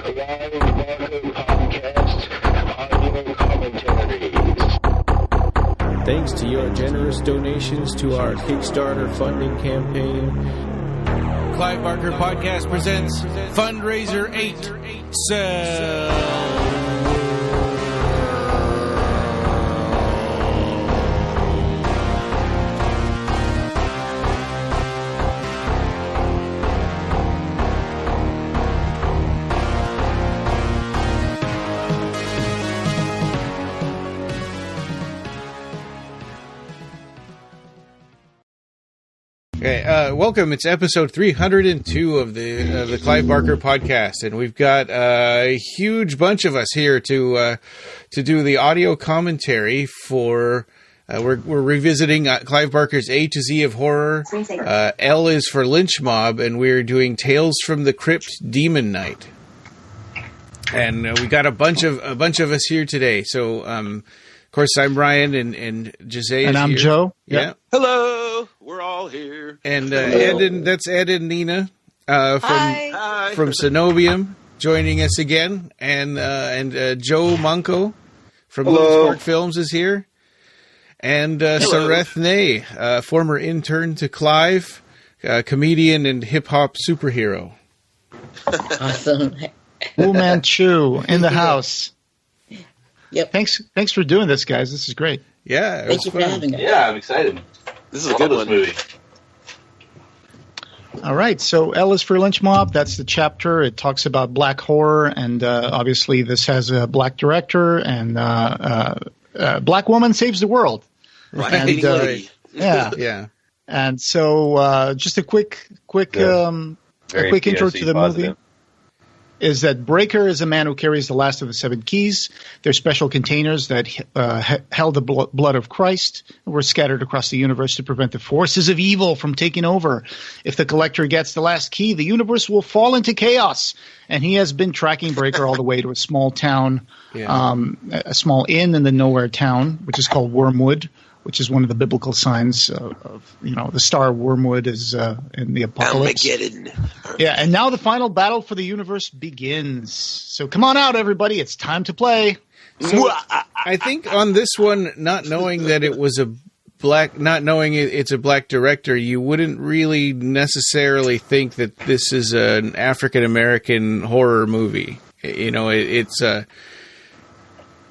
Clive Barker Podcast, Audio Commentaries. Thanks to your generous donations to our Kickstarter funding campaign, Clive Barker Podcast presents Fundraiser 8. Okay, welcome. It's episode 302 of the Clive Barker Podcast, and we've got a huge bunch of us here to do the audio commentary for. We're revisiting Clive Barker's A to Z of horror. L is for Lynch Mob, and we're doing Tales from the Crypt Demon Night. And we got a bunch of us here today. So, of course, I'm Brian, and Jose, and I'm here. Joe. Yeah. Hello, we're all here. And Ed and Nina from Coenobium joining us again, and Joe Munko from Spark Films is here, and Sareth Ney, former intern to Clive, comedian and hip hop superhero. Awesome. Wu Manchu in the house. Yep. Thanks for doing this, guys. This is great. Yeah, Thank you for having us. Yeah, I'm excited. This is a good one. Movie. All right, so L is for Lynch Mob. That's the chapter. It talks about black horror, and obviously this has a black director, and black woman saves the world. Right. And, Yeah. And so just a quick intro to the movie. Is that Breaker is a man who carries the last of the 7 keys. They're special containers that held the blood of Christ and were scattered across the universe to prevent the forces of evil from taking over. If the collector gets the last key, the universe will fall into chaos. And he has been tracking Breaker all the way to a small town, a small inn in the nowhere town, which is called Wormwood, which is one of the biblical signs of the star Wormwood is in the apocalypse. Armageddon. Yeah, and now the final battle for the universe begins. So come on out, everybody. It's time to play. So I think on this one, not knowing that it was it's a black director, you wouldn't really necessarily think that this is an African American horror movie. It's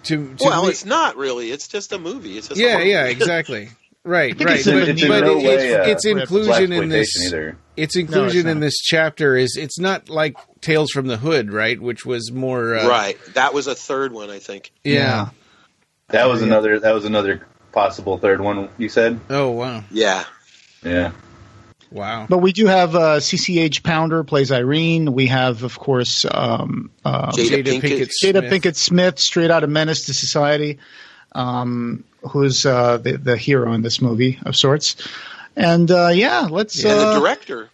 it's not really. It's just a movie. It's just exactly. Right. It's inclusion in this. Its inclusion in this chapter it's not like Tales from the Hood, right? Which was more right. That was a third one, I think. Yeah. That was another possible third one. You said? Oh wow. Yeah. Wow. But we do have CCH Pounder plays Irene. We have, of course, Jada Pinkett Smith, straight out of Menace to Society, who's the hero in this movie of sorts. And the director.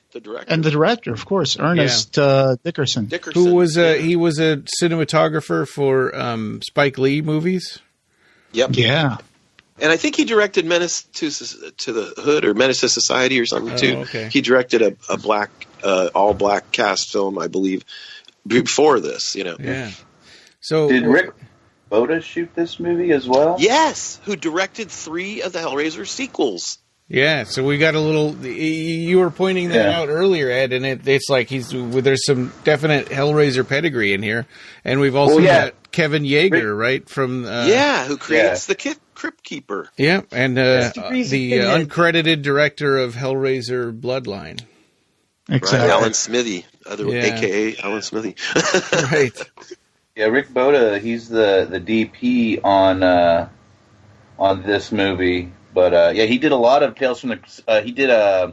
And the director, of course, Ernest Dickerson. Who was he was a cinematographer for Spike Lee movies. Yep. Yeah. And I think he directed Menace to the Hood or Menace to Society or something too. Okay. He directed a black, all black cast film, I believe, before this. Yeah. So did Rick Boda shoot this movie as well? Yes, who directed 3 of the Hellraiser sequels. Yeah, so we got a little. You were pointing that out earlier, Ed, and it's like there's some definite Hellraiser pedigree in here, and we've also got Kevin Yeager, right, from who creates the Crypt Keeper. Yeah, and the uncredited director of Hellraiser Bloodline. Exactly, right, Alan Smithy, aka Alan Smithy. Right. Yeah, Rick Boda, he's the DP on this movie. But he did a lot of Tales from the. He did I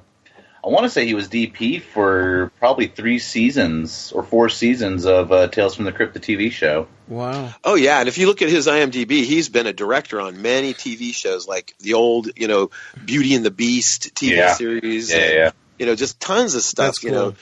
want to say he was DP for probably 3 seasons or 4 seasons of Tales from the Crypt, the TV show. Wow. Oh yeah, and if you look at his IMDb, he's been a director on many TV shows, like the old, Beauty and the Beast TV series. Yeah. Just tons of stuff. That's cool.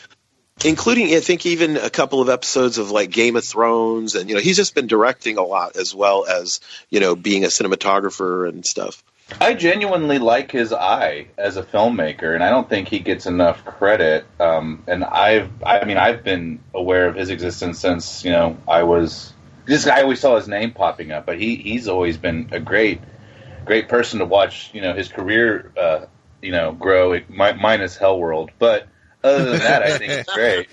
Including, I think, even a couple of episodes of like Game of Thrones, and he's just been directing a lot as well as being a cinematographer and stuff. I genuinely like his eye as a filmmaker, and I don't think he gets enough credit. And I've been aware of his existence since I always saw his name popping up. But he's always been a great person to watch. His career grow. Minus Hellworld, but. Other than that, I think it's great.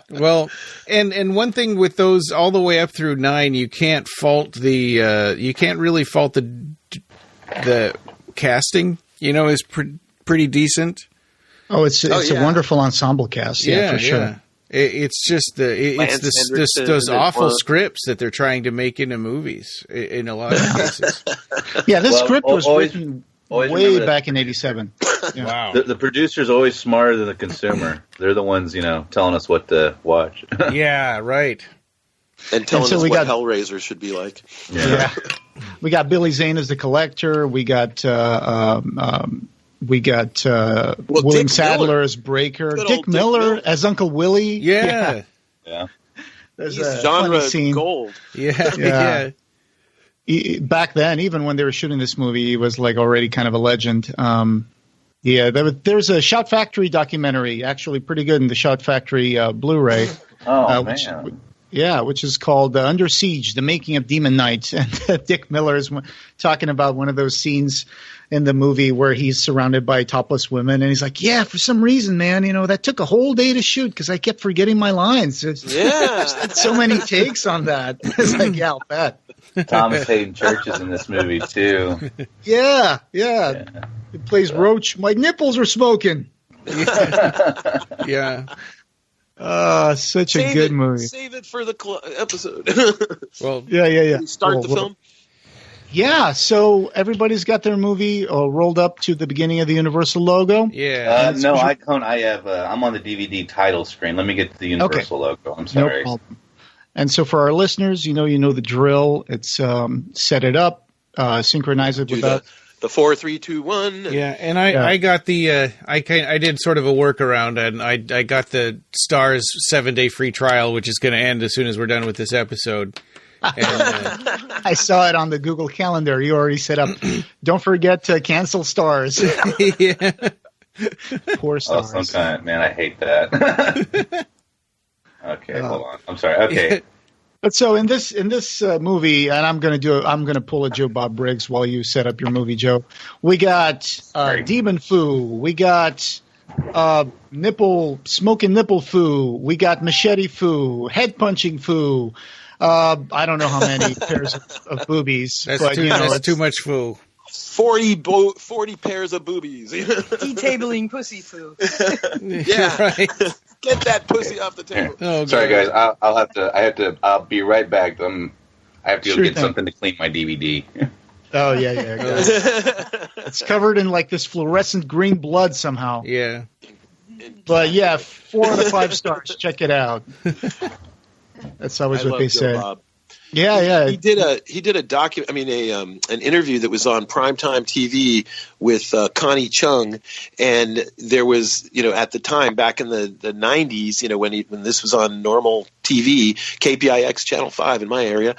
Well, and one thing with those all the way up through 9, you can't really fault the casting. Is pretty decent. Oh, it's a wonderful ensemble cast. Yeah, for sure. Yeah. It's just those awful scripts that they're trying to make into movies in a lot of cases. Yeah, this script was written way back in '87. Yeah. Wow. The producer's always smarter than the consumer. They're the ones, telling us what to watch. Yeah, right. And telling us what Hellraiser should be like. Yeah. We got Billy Zane as the collector. We got William Sadler as Breaker. Dick Miller as Uncle Willie. Yeah. There's He's a genre funny scene. gold. Yeah. Back then, even when they were shooting this movie, he was like already kind of a legend. There's a Shout Factory documentary, actually pretty good in the Shout Factory Blu-ray. Man. Which is called Under Siege, The Making of Demon Knight. And Dick Miller is talking about one of those scenes in the movie where he's surrounded by topless women. And he's like, for some reason, man, that took a whole day to shoot because I kept forgetting my lines. So many takes on that. It's like, I'll bet. Thomas Hayden Church is in this movie, too. Yeah. He plays Roach. My nipples are smoking. Yeah. Such a good movie. Save it for the episode. Well, yeah. Start the film. Yeah, so everybody's got their movie rolled up to the beginning of the Universal logo. Yeah. No, I have. I'm on the DVD title screen. Let me get to the Universal logo. I'm sorry. No problem. And so for our listeners, you know the drill. It's set it up, synchronize it with that. The 4, 3, 2, 1. Yeah, and I got the I did sort of a workaround, and I got the Starz 7-day free trial, which is going to end as soon as we're done with this episode. And, I saw it on the Google Calendar. You already set up. Don't forget to cancel Starz. Yeah. Poor Starz. Sometimes, man, I hate that. Okay, hold on. I'm sorry. Okay. But so in this movie, and I'm gonna pull a Joe Bob Briggs while you set up your movie, Joe. We got Demon Foo. We got smoking nipple foo. We got machete foo. Head punching foo. I don't know how many pairs of boobies. That's too much foo. 40 pairs of boobies. Detabling pussy foo. Yeah. Right. Get that pussy off the table. Oh, sorry, guys. I'll be right back. I have to go get something to clean my DVD. Oh, yeah. It's covered in like this fluorescent green blood somehow. Yeah. But 4 out of 5 stars. Check it out. That's always what they say. Bob. Yeah. He did an interview that was on primetime TV with Connie Chung, and there was, at the time back in the 90s, when this was on normal TV, KPIX Channel 5 in my area,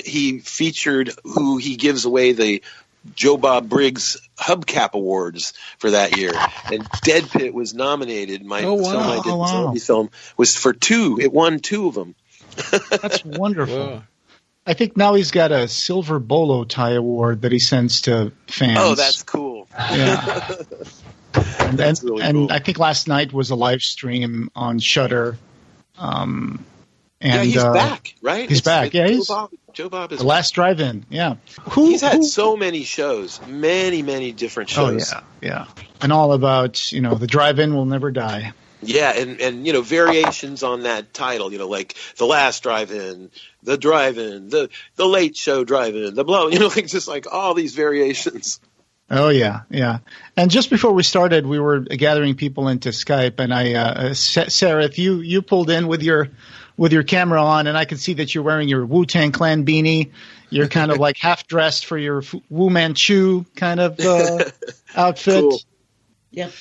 he featured who he gives away the Joe Bob Briggs Hubcap Awards for that year, and Dead Pit was nominated. Film was for 2. It won 2 of them. That's wonderful. Whoa. I think now he's got a silver bolo tie award that he sends to fans. Oh, that's cool. Yeah. That's really cool. I think last night was a live stream on Shudder. He's back, right? He's back. Yeah, Joe Bob is the last drive-in. Yeah, he's had so many shows, many different shows. Oh yeah, and all about the drive-in will never die. Yeah, and variations on that title, like the last drive-in, the drive-in, the late show drive-in, the blow, just like all these variations. Oh yeah. And just before we started, we were gathering people into Skype, and Sareth, you pulled in with your camera on, and I could see that you're wearing your Wu-Tang Clan beanie. You're kind of like half dressed for your Wu Manchu kind of outfit. Cool. Yep.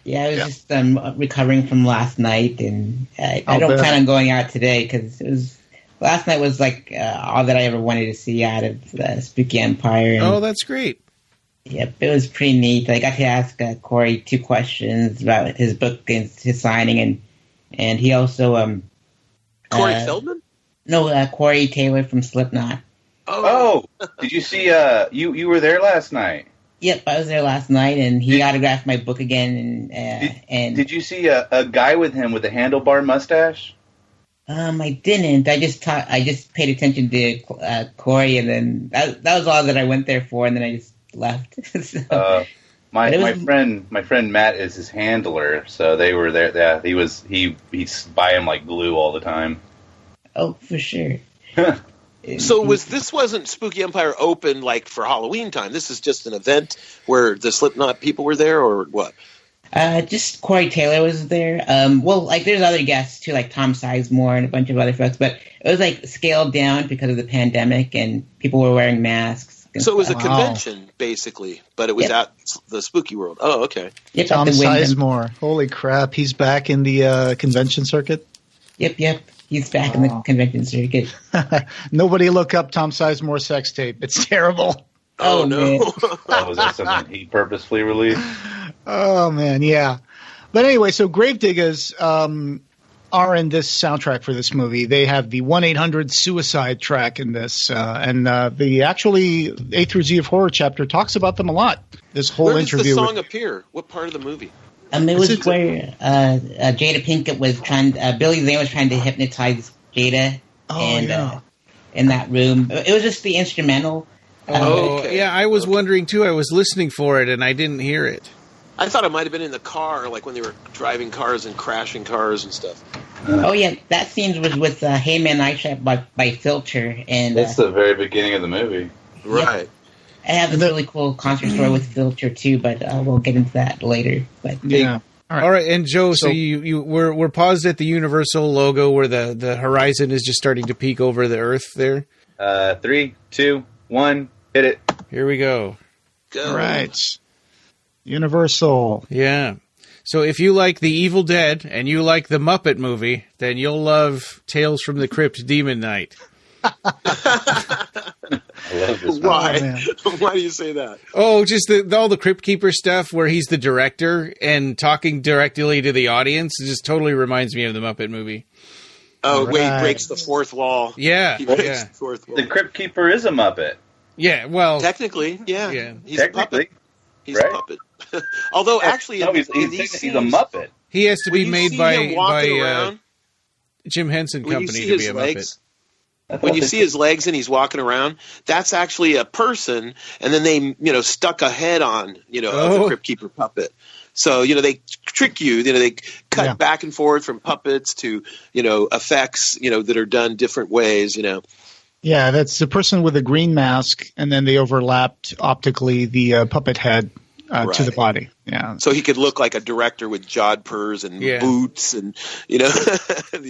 Yeah, I was just recovering from last night, and I don't plan on going out today because it was last night was like all that I ever wanted to see out of Spooky Empire. And, that's great. Yep, it was pretty neat. I got to ask Corey 2 questions about his book and his signing, and he also Corey Feldman? No, Corey Taylor from Slipknot. Oh, did you see? You were there last night. Yep, I was there last night, and he autographed my book again. And did you see a guy with him with a handlebar mustache? I didn't. I just paid attention to Corey, and then that was all that I went there for, and then I just left. So, my friend Matt is his handler, so they were there. Yeah, he's by him like glue all the time. Oh, for sure. So this wasn't Spooky Empire open like for Halloween time. This is just an event where the Slipknot people were there, or what? Just Corey Taylor was there. There's other guests too, like Tom Sizemore and a bunch of other folks, but it was like scaled down because of the pandemic and people were wearing masks. So it was a convention, basically, but it was at the Spooky World. Oh, okay. Yep, Tom Sizemore. Holy crap, he's back in the convention circuit? Yep. He's back in the convention circuit. Nobody look up Tom Sizemore's sex tape. It's terrible. Oh no. Was that something he purposefully released? Oh, man, yeah. But anyway, so Gravediggers are in this soundtrack for this movie. They have the 1-800-Suicide track in this. And the actually A through Z of Horror chapter talks about them a lot. This whole interview. Where does the song appear? What part of the movie? It was where Jada Pinkett was trying. Billy Zane was trying to hypnotize Jada, in that room. It was just the instrumental. Okay. Yeah, I was wondering too. I was listening for it and I didn't hear it. I thought it might have been in the car, like when they were driving cars and crashing cars and stuff. Oh yeah, that scene was with "Hey Man, I Shot" by Filter, and that's the very beginning of the movie, right? I have this really cool concert story with Filter too, but we'll get into that later. But yeah. All right, and Joe, so we're paused at the Universal logo where the horizon is just starting to peek over the Earth there. 3, 2, 1, hit it. Here we go. All right. Universal. Yeah. So if you like The Evil Dead and you like the Muppet movie, then you'll love Tales from the Crypt Demon Knight. I love this. Why? Why do you say that? Oh, just all the Crypt Keeper stuff where he's the director and talking directly to the audience. It just totally reminds me of the Muppet movie. Oh, right. Wait, he breaks the fourth wall. Yeah. He breaks the fourth wall. The Crypt Keeper is a Muppet. Yeah, well... Technically, yeah. He's technically, a puppet. He's right? a puppet. Although, actually... No, he's a Muppet. He has to be made by Jim Henson when Company to be a legs, Muppet. When you see his legs and he's walking around, that's actually a person, and then they, stuck a head on, of the Crypt Keeper puppet. So, they trick you, they cut back and forth from puppets to, effects, that are done different ways, Yeah, that's the person with a green mask, and then they overlapped optically the puppet head to the body. Yeah. So he could look like a director with jodhpurs and boots and,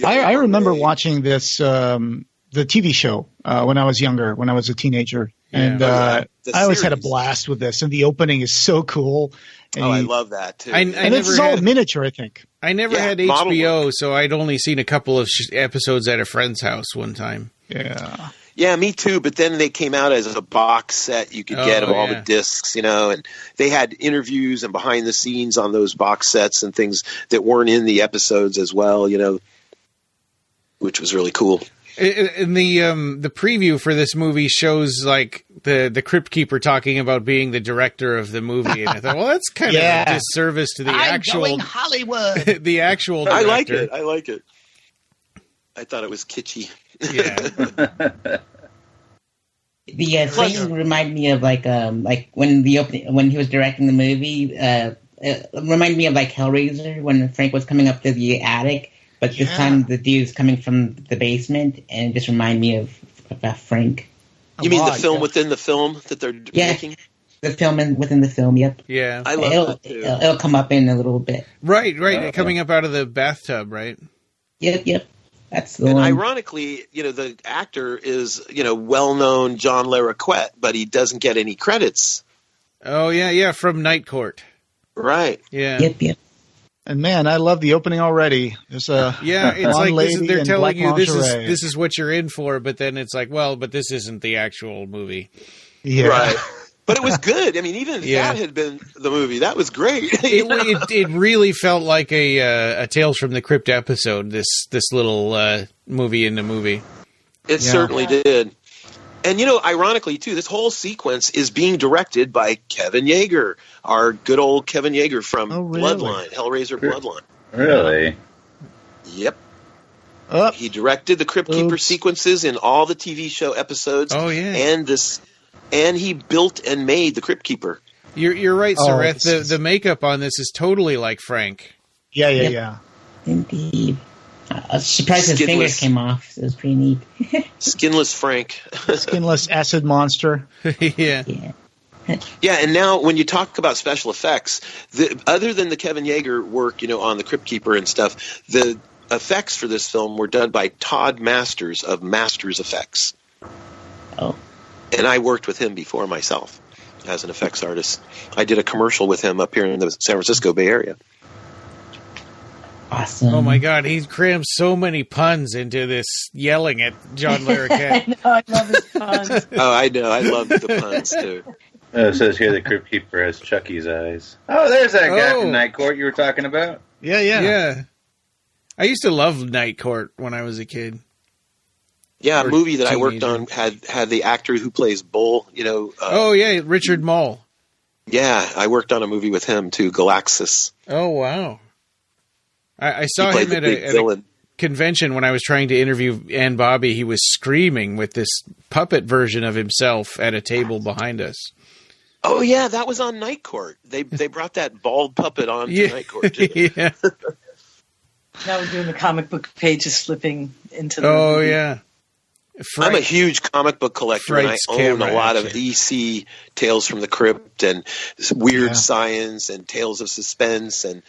I remember watching this, the TV show when I was younger, when I was a teenager. And I always had a blast with this. And the opening is so cool. And I love that, too. And it's all miniature, I think. I never had HBO, so I'd only seen a couple of episodes at a friend's house one time. Yeah. Yeah, me too. But then they came out as a box set you could get of all the discs, and they had interviews and behind the scenes on those box sets and things that weren't in the episodes as well, which was really cool. And the preview for this movie shows like the Crypt Keeper talking about being the director of the movie, and I thought, well, that's kind of a disservice to the actual Hollywood. The actual director. I like it. I thought it was kitschy. Yeah. The scene reminded me of like when he was directing the movie. It reminded me of like Hellraiser when Frank was coming up to the attic. But this time the dude's coming from the basement, and it just reminded me of Frank. You mean the film within the film that they're making? The film within the film, yep. Yeah. I love it, too. It'll come up in a little bit. Right. Coming up out of the bathtub, right? Yep. That's the one. And ironically, the actor is, well-known John Larroquette, but he doesn't get any credits. Oh, yeah, from Night Court. Right. Yeah. Yep. And man, I love the opening already. There's a it's like they're telling you lingerie. this is what you're in for, but then it's like, well, but this isn't the actual movie. Yeah. Right. But it was good. I mean, even if that had been the movie, that was great. It really felt like a Tales from the Crypt episode. This little movie in the movie. It certainly did. And, ironically, too, this whole sequence is being directed by Kevin Yeager, our good old Kevin Yeager from Bloodline, Hellraiser Bloodline. Really? Yep. He directed the Crypt Keeper sequences in all the TV show episodes. Oh, yeah. And he built and made the Crypt Keeper. You're right, Sareth. The makeup on this is totally like Frank. Yeah. Indeed. I was surprised his fingers came off. It was pretty neat. Skinless Frank. Skinless acid monster. Yeah, and now when you talk about special effects, other than the Kevin Yeager work, on the Crypt Keeper and stuff, the effects for this film were done by Todd Masters of Masters Effects. Oh. And I worked with him before myself as an effects artist. I did a commercial with him up here in the San Francisco Bay Area. Awesome. Oh my God, he crammed so many puns into this yelling at John Larroquette. I love his puns. I know. I love the puns too. It says here the Crypt Keeper has Chucky's eyes. Oh, there's that guy from Night Court you were talking about. Yeah. I used to love Night Court when I was a kid. Yeah, a movie that I worked on had the actor who plays Bull, Richard Mole. Yeah, I worked on a movie with him too, Galaxis. Oh, wow. I saw him at a convention when I was trying to interview Ann Bobby. He was screaming with this puppet version of himself at a table behind us. Oh, yeah, that was on Night Court. They brought that bald puppet on to Night Court, didn't they? Now we're doing the comic book pages slipping into the movie. Yeah. I'm a huge comic book collector, and I own a lot of EC Tales from the Crypt and Weird Science and Tales of Suspense and,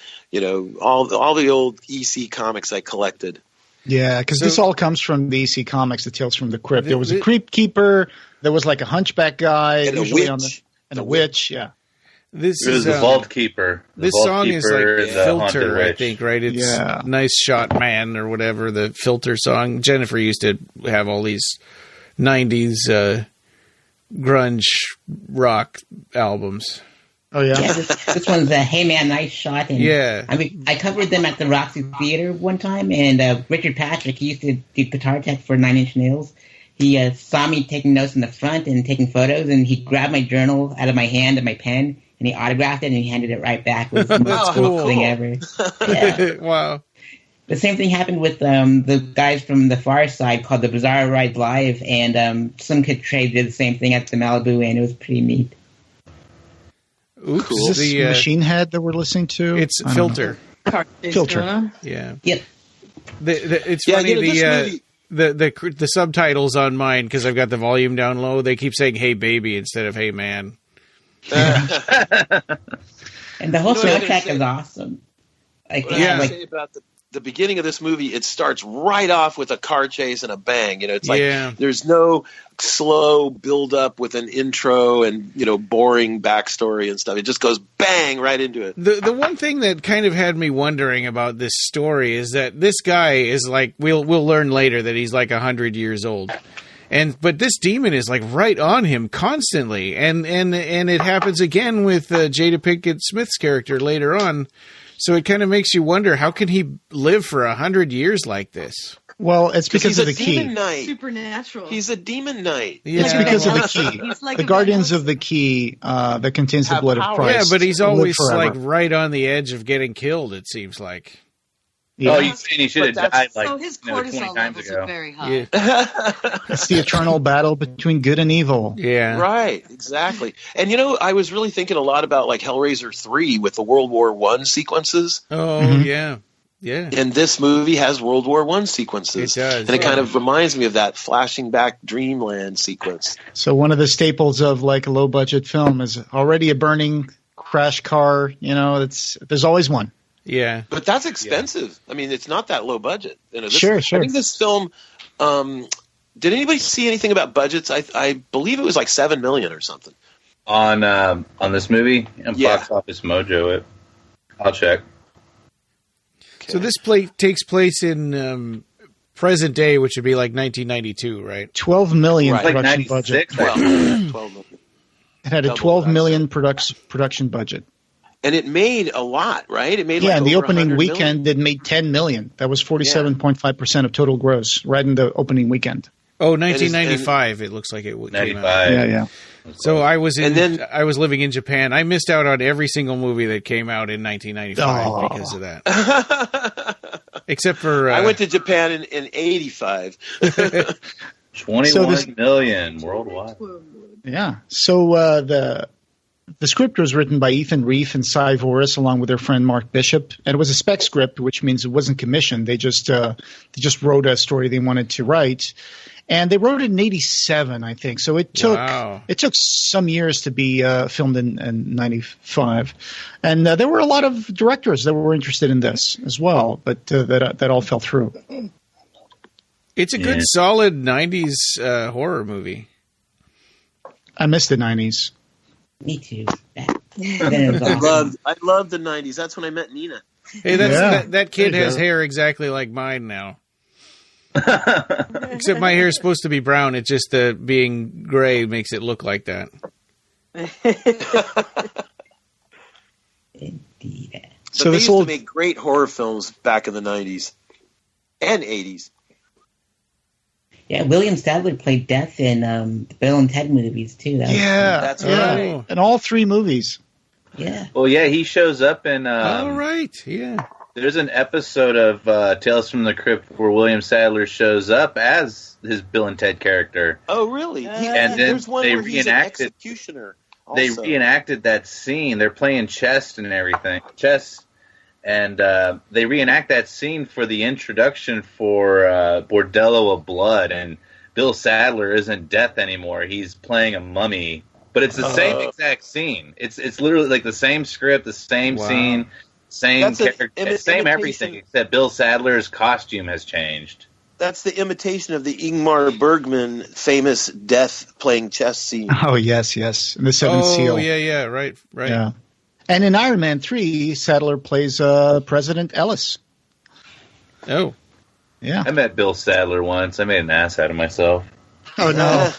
all the old EC comics I collected. Yeah, because this all comes from the EC comics, the Tales from the Crypt. There was a Crypt Keeper, there was like a hunchback guy. And a witch. And a witch, yeah. This is the Vault Keeper. This song is like Filter, I think, right? It's Nice Shot Man or whatever, the Filter song. Jennifer used to have all these 90s grunge rock albums. Oh, yeah? Yeah, this one's Hey Man, Nice Shot. And, I mean, I covered them at the Roxy Theater one time, and Richard Patrick, he used to do guitar tech for Nine Inch Nails. He saw me taking notes in the front and taking photos, and he grabbed my journal out of my hand and my pen, and he autographed it, and he handed it right back. It was the most cool thing ever. Yeah. Wow. The same thing happened with the guys from the Far Side called the Bizarre Ride Live, and some kid trade did the same thing at the Malibu, and it was pretty neat. Oops. Cool. Is this Machine Head that we're listening to? It's Filter. Filter. Yeah. Yep. It's funny, the subtitles on mine, because I've got the volume down low, they keep saying "Hey baby" instead of "Hey man." And the whole soundtrack is awesome. Say about the beginning of this movie, it starts right off with a car chase and a bang. It's like there's no slow build up with an intro and boring backstory and stuff. It just goes bang right into it. The one thing that kind of had me wondering about this story is that this guy is like, we'll learn later that he's like 100 years old. But this demon is like right on him constantly, and it happens again with Jada Pinkett Smith's character later on. So it kind of makes you wonder, how can he live for 100 years like this? Well, it's because of the key. Demon Knight. Supernatural. He's a demon knight. Yeah. It's because of the key. Like the Guardians of the Key that contains the blood of Christ. Yeah, but he's always like right on the edge of getting killed, it seems like. Yeah. Oh, he should have died like his 20 times ago. Very high. Yeah. It's the eternal battle between good and evil. Yeah. Right, exactly. And I was really thinking a lot about like Hellraiser 3 with the World War I sequences. Oh, yeah. Yeah. And this movie has World War I sequences. It does. And it kind of reminds me of that flashing back Dreamland sequence. So one of the staples of like a low budget film is already a burning crash car. There's always one. Yeah. But that's expensive. Yeah. I mean, it's not that low budget. Sure. I think this film, did anybody see anything about budgets? I believe it was like $7 million or something. On this movie? And Box Office Mojo it. I'll check. So this takes place in present day, which would be like 1992, right? 12 million Right. production Like budget. 12 million. It had a Double 12 that, million production budget. And it made a lot, right? It made Yeah, like in the over opening 100 weekend, it made 10 million. That was 47.5% of total gross, right in the opening weekend. Oh, 1995. It looks like it came 95. out. Yeah. So I was I was living in Japan. I missed out on every single movie that came out in 1995 because of that. Except for I went to Japan in 85. 21 million worldwide. Yeah. So the script was written by Ethan Reiff and Cy Voris, along with their friend Mark Bishop, and it was a spec script, which means it wasn't commissioned. They just wrote a story they wanted to write, and they wrote it in '87, I think. So it took some years to be filmed in '95, and there were a lot of directors that were interested in this as well, but that all fell through. It's a good, solid '90s horror movie. I missed the '90s. Me too. I love the 90s. That's when I met Nina. Hey, that kid has hair exactly like mine now. Except my hair is supposed to be brown. It's just being gray makes it look like that. Indeed. So they used to make great horror films back in the 90s and 80s. Yeah, William Sadler played Death in the Bill and Ted movies, too. That's right. In all three movies. Yeah. Well, yeah, he shows up in... all right, yeah. There's an episode of Tales from the Crypt where William Sadler shows up as his Bill and Ted character. Oh, really? And then there's one they where he's an executioner. Also. They reenacted that scene. They're playing chess and everything. And they reenact that scene for the introduction for Bordello of Blood. And Bill Sadler isn't Death anymore. He's playing a mummy. But it's the same exact scene. It's literally like the same script, the same scene, same character, same everything, except Bill Sadler's costume has changed. That's the imitation of the Ingmar Bergman famous Death playing chess scene. Oh, yes. And the Seventh Seal. Oh, yeah, right. Yeah. And in Iron Man 3, Sadler plays President Ellis. Oh. Yeah. I met Bill Sadler once. I made an ass out of myself. Oh, no.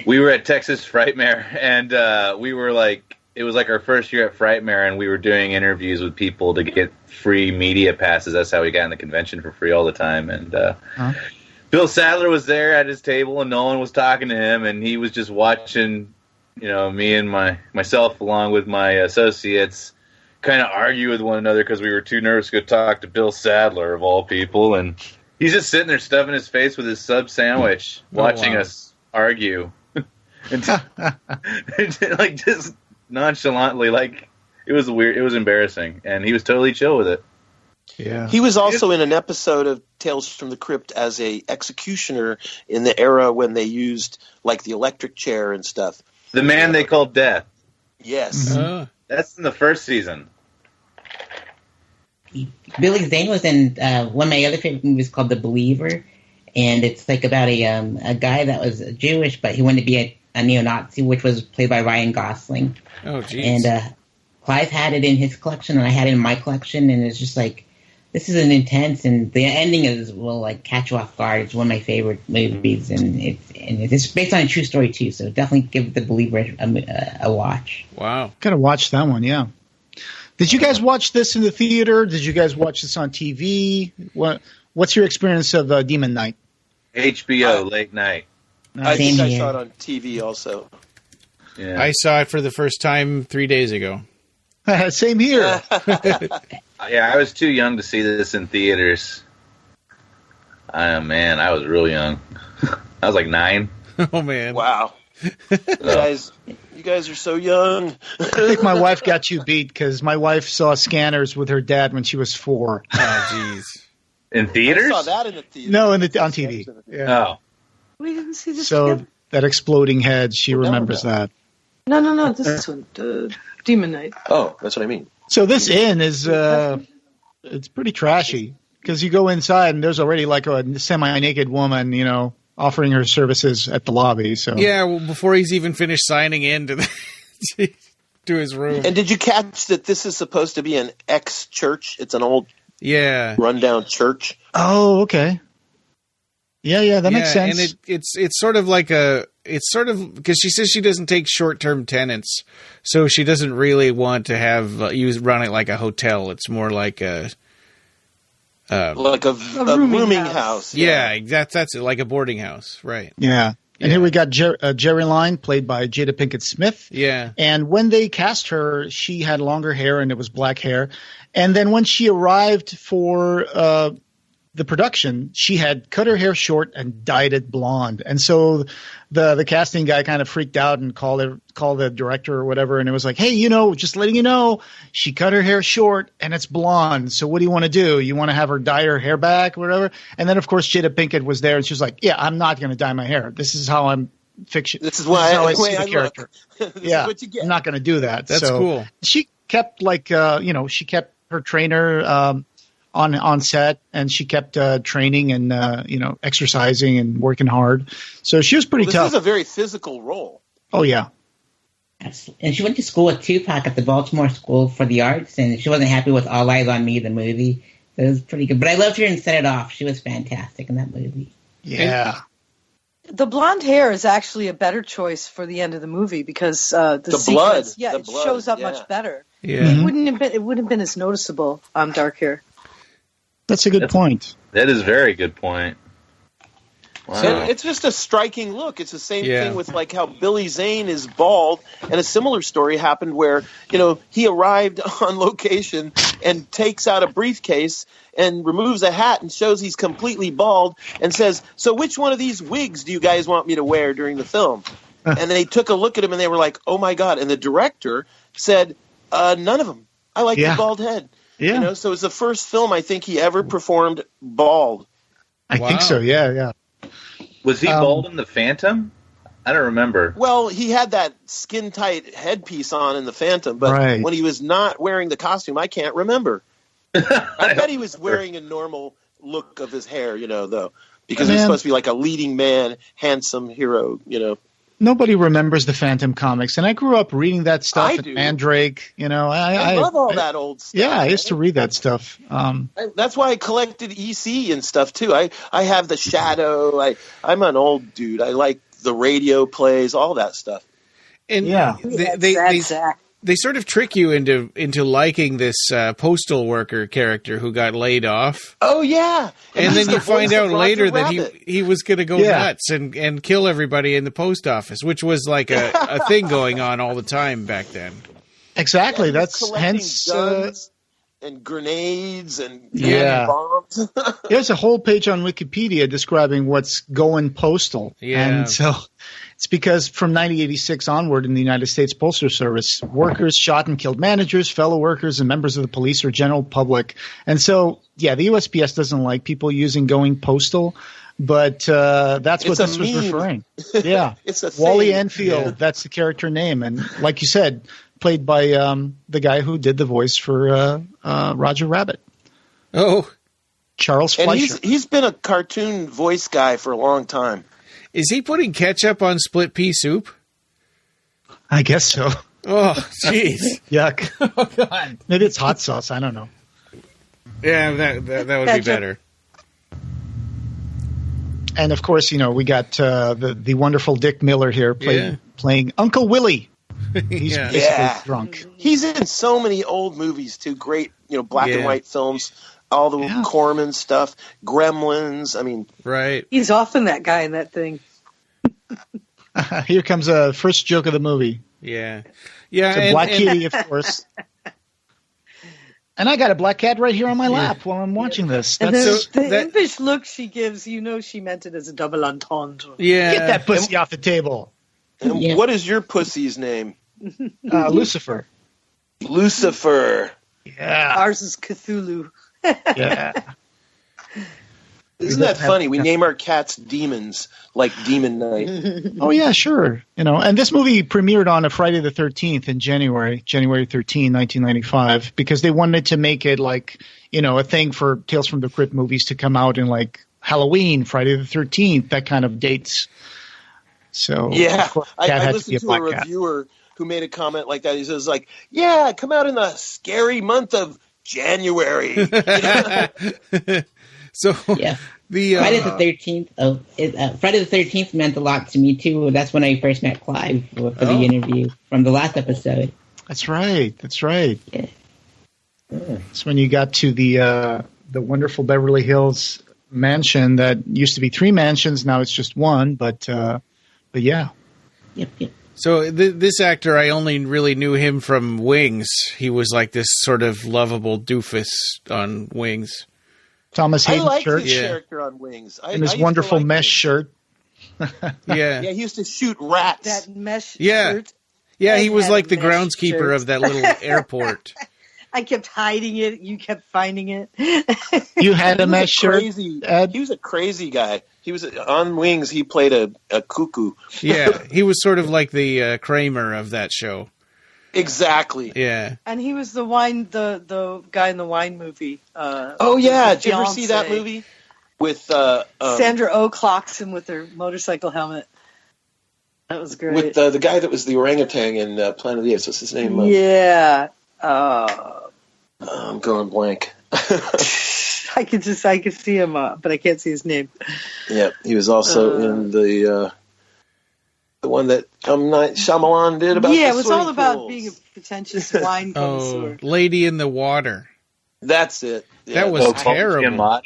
We were at Texas Frightmare, and we were like, it was like our first year at Frightmare, and we were doing interviews with people to get free media passes. That's how we got in the convention for free all the time. And Bill Sadler was there at his table, and no one was talking to him, and he was just watching, me and myself along with my associates kind of argue with one another because we were too nervous to go talk to Bill Sadler, of all people. And he's just sitting there stuffing his face with his sub sandwich, watching us argue. Like, just nonchalantly, like, it was weird. It was embarrassing, and he was totally chill with it. Yeah. He was also in an episode of Tales from the Crypt as a executioner in the era when they used like the electric chair and stuff. The man they called Death. Yes. Mm-hmm. That's in the first season. Billy Zane was in one of my other favorite movies called The Believer, and it's like about a guy that was Jewish, but he wanted to be a neo-Nazi, which was played by Ryan Gosling. Oh, jeez. And Clive had it in his collection, and I had it in my collection, and it's just like, this is an intense, and the ending will like catch you off guard. It's one of my favorite movies, and it's based on a true story too. So definitely give The Believer a watch. Wow, gotta watch that one. Yeah. Did you guys watch this in the theater? Did you guys watch this on TV? What's your experience of Demon Knight? HBO late night. I think I saw it on TV also. Yeah. I saw it for the first time 3 days ago. Same here. Yeah, I was too young to see this in theaters. Man, I was real young. I was like 9. Oh, man. Wow. You guys are so young. I think my wife got you beat because my wife saw Scanners with her dad when she was 4. Oh, jeez. In theaters? I saw that in the theater. No, on TV. Yeah. Oh. We didn't see this So together? that exploding head, she remembers that. No, this one, Demon Knight. Oh, that's what I mean. So this inn is it's pretty trashy because you go inside and there's already like a semi-naked woman, offering her services at the lobby. So yeah, well, before he's even finished signing in to to his room. And did you catch that this is supposed to be an ex-church? It's an old Yeah. rundown church. Oh, okay. Yeah, that makes sense. And it's sort of like because she says she doesn't take short-term tenants, so she doesn't really want to have run it like a hotel. It's more like a rooming house. Yeah, that's it, like a boarding house, right? Yeah. And here we got Jerry Line, played by Jada Pinkett Smith. Yeah. And when they cast her, she had longer hair and it was black hair. And then when she arrived for the production, she had cut her hair short and dyed it blonde. And so the casting guy kind of freaked out and called the director or whatever. And it was like, hey, just letting you know, she cut her hair short and it's blonde. So what do you want to do? You want to have her dye her hair back or whatever? And then, of course, Jada Pinkett was there and she was like, yeah, I'm not going to dye my hair. This is how I'm fiction. This is how I see the character. Yeah, what you get. I'm not going to do that. That's cool. She kept she kept her trainer on set, and she kept training and exercising and working hard. So she was pretty tough. This is a very physical role. Oh yeah. And she went to school with Tupac at the Baltimore School for the Arts, and she wasn't happy with All Eyes on Me, the movie. It was pretty good, but I loved her in Set It Off. She was fantastic in that movie. Yeah. The blonde hair is actually a better choice for the end of the movie because the blood, sequence, it shows up much better. Yeah. It wouldn't have been as noticeable dark hair. That's a good point. That is a very good point. Wow. So it's just a striking look. It's the same thing with like how Billy Zane is bald, and a similar story happened where he arrived on location and takes out a briefcase and removes a hat and shows he's completely bald and says, "So which one of these wigs do you guys want me to wear during the film?" And they took a look at him and they were like, "Oh my God!" And the director said, "None of them. I like the bald head." Yeah. So it's the first film I think he ever performed bald. I think so. Yeah. Was he bald in The Phantom? I don't remember. Well, he had that skin-tight headpiece on in The Phantom, but when he was not wearing the costume, I can't remember. I bet he was wearing a normal look of his hair, though, because he's supposed to be like a leading man, handsome hero, Nobody remembers the Phantom comics, and I grew up reading that stuff at Mandrake. I love all that old stuff. Yeah, I used to read that stuff. That's why I collected EC and stuff too. I have the Shadow. I'm an old dude. I like the radio plays, all that stuff. And they sort of trick you into liking this postal worker character who got laid off. Oh yeah, and then you find out later that he was going to go nuts and kill everybody in the post office, which was like a thing going on all the time back then. Exactly. That's hence guns and grenades and bombs. There's a whole page on Wikipedia describing what's going postal. Yeah. And so it's because from 1986 onward in the United States Postal Service, workers shot and killed managers, fellow workers, and members of the police or general public. And so, the USPS doesn't like people using going postal, but that's what this was referring. Yeah. It's a Wally thing. Enfield, that's the character name. And like you said, played by the guy who did the voice for Roger Rabbit. Oh. Charles Fleischer. And he's been a cartoon voice guy for a long time. Is he putting ketchup on split pea soup? I guess so. Oh, jeez. Yuck. Oh, God. Maybe it's hot sauce. I don't know. Yeah, that would be better. And, of course, we got the wonderful Dick Miller here playing Uncle Willie. He's basically drunk. He's in so many old movies, too. Great, black and white films. All the Corman stuff, Gremlins. I mean, right? He's often that guy in that thing. Here comes a first joke of the movie. Yeah. It's a black kitty, of course. And I got a black cat right here on my lap while I'm watching this. And the impish look she gives, she meant it as a double entendre. Yeah. Get that pussy off the table. And what is your pussy's name? Lucifer. Lucifer. Yeah. Ours is Cthulhu. Yeah. Isn't that funny? We name our cats demons, like Demon Knight. Oh, yeah, sure. And this movie premiered on a Friday the 13th in January 13, 1995, because they wanted to make it like, a thing for Tales from the Crypt movies to come out in like Halloween, Friday the 13th, that kind of dates. So yeah, I listened to a reviewer who made a comment like that. He says, come out in the scary month of January. So yeah. Friday the 13th. Friday the 13th meant a lot to me too. That's when I first met Clive for the interview from the last episode. That's right. Yeah. That's when you got to the wonderful Beverly Hills mansion that used to be 3 mansions. Now it's just 1. But yeah. Yep. So this actor, I only really knew him from Wings. He was like this sort of lovable doofus on Wings. Thomas Hayden's I liked shirt. his character on Wings. And his wonderful mesh shirt. Yeah, he used to shoot rats. That mesh shirt. Yeah, he was like the groundskeeper of that little airport. I kept hiding it. You kept finding it. You had a mesh shirt, Ed? He was a crazy guy. He was on Wings. He played a cuckoo. Yeah, he was sort of like the Kramer of that show. Exactly. Yeah. And he was the guy in the wine movie. Did you ever see that movie with Sandra Oh clocks him with her motorcycle helmet? That was great. With the guy that was the orangutan in Planet of the Apes. What's his name? Yeah. I'm going blank. I could see him, but I can't see his name. Yeah, he was also in the one that M. Night Shyamalan did about. Yeah, it was all about being a pretentious wine connoisseur. Lady in the Water. That's it. Yeah, that was terrible.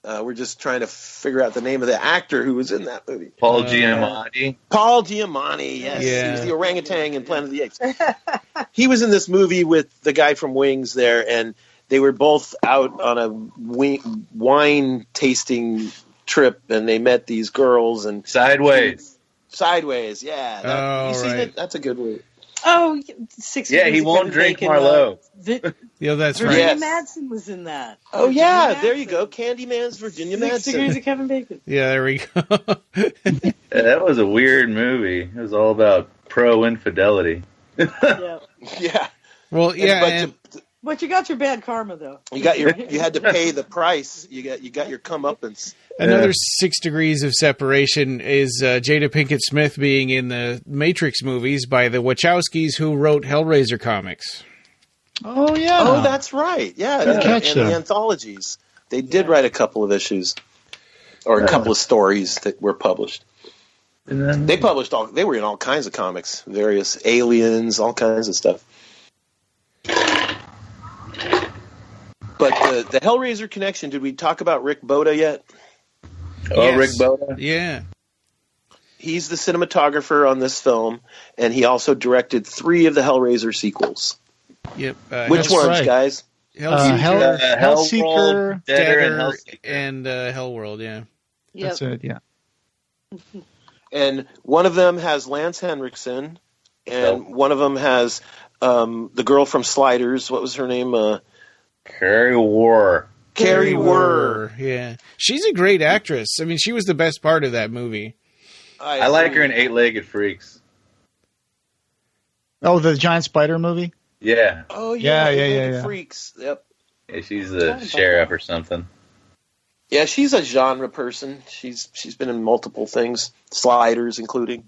We're just trying to figure out the name of the actor who was in that movie. Paul Giamatti. Paul Giamatti, yes. Yeah. He was the orangutan in Planet of the Apes. He was in this movie with the guy from Wings there, and they were both out on a wine tasting trip, and they met these girls. And Sideways, yeah. You seen it? That's a good movie. Oh, 6 Yeah, he won't drink Marlowe. Yeah, that's right. Virginia Madsen was in that. Oh, yeah, there you go. Candyman's Virginia Madsen. 6 Degrees of Kevin Bacon. Yeah, there we go. That was a weird movie. It was all about pro-infidelity. Yeah. Yeah. Well, yeah. But you got your bad karma, though. You had to pay the price. You got your comeuppance. Another 6 degrees of separation is Jada Pinkett Smith being in the Matrix movies by the Wachowskis, who wrote Hellraiser comics. Oh, yeah. Oh, that's right. Yeah, and the anthologies. They did write a couple of issues, or a couple of stories that were published. They published they were in all kinds of comics, various aliens, all kinds of stuff. But the Hellraiser connection, did we talk about Rick Boda yet? Oh, yes. Rick Boda? Yeah. He's the cinematographer on this film, and he also directed 3 of the Hellraiser sequels. Yep. Which ones, guys? Hellseeker, Deader, and Hellworld, yeah. Yep. That's it, yeah. And one of them has Lance Henriksen, and one of them has the girl from Sliders. What was her name? Carrie War. Carrie War. Yeah. She's a great actress. I mean, she was the best part of that movie. I like her in 8-Legged Freaks. Oh, the giant spider movie? Yeah. Oh, yeah. Yeah. Freaks. Yep. Yeah, she's the sheriff or something. Yeah, she's a genre person. She's been in multiple things, Sliders including.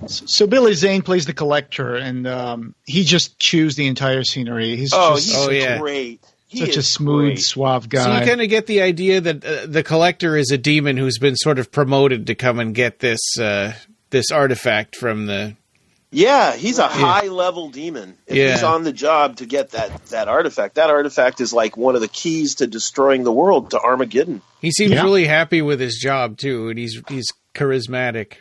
So Billy Zane plays the collector, and he just chews the entire scenery. He's great. Such a smooth, suave guy. So you kind of get the idea that the collector is a demon who's been sort of promoted to come and get this artifact from the... Yeah, he's a high-level demon. If he's on the job to get that artifact, that artifact is like one of the keys to destroying the world, to Armageddon. He seems really happy with his job, too, and he's charismatic.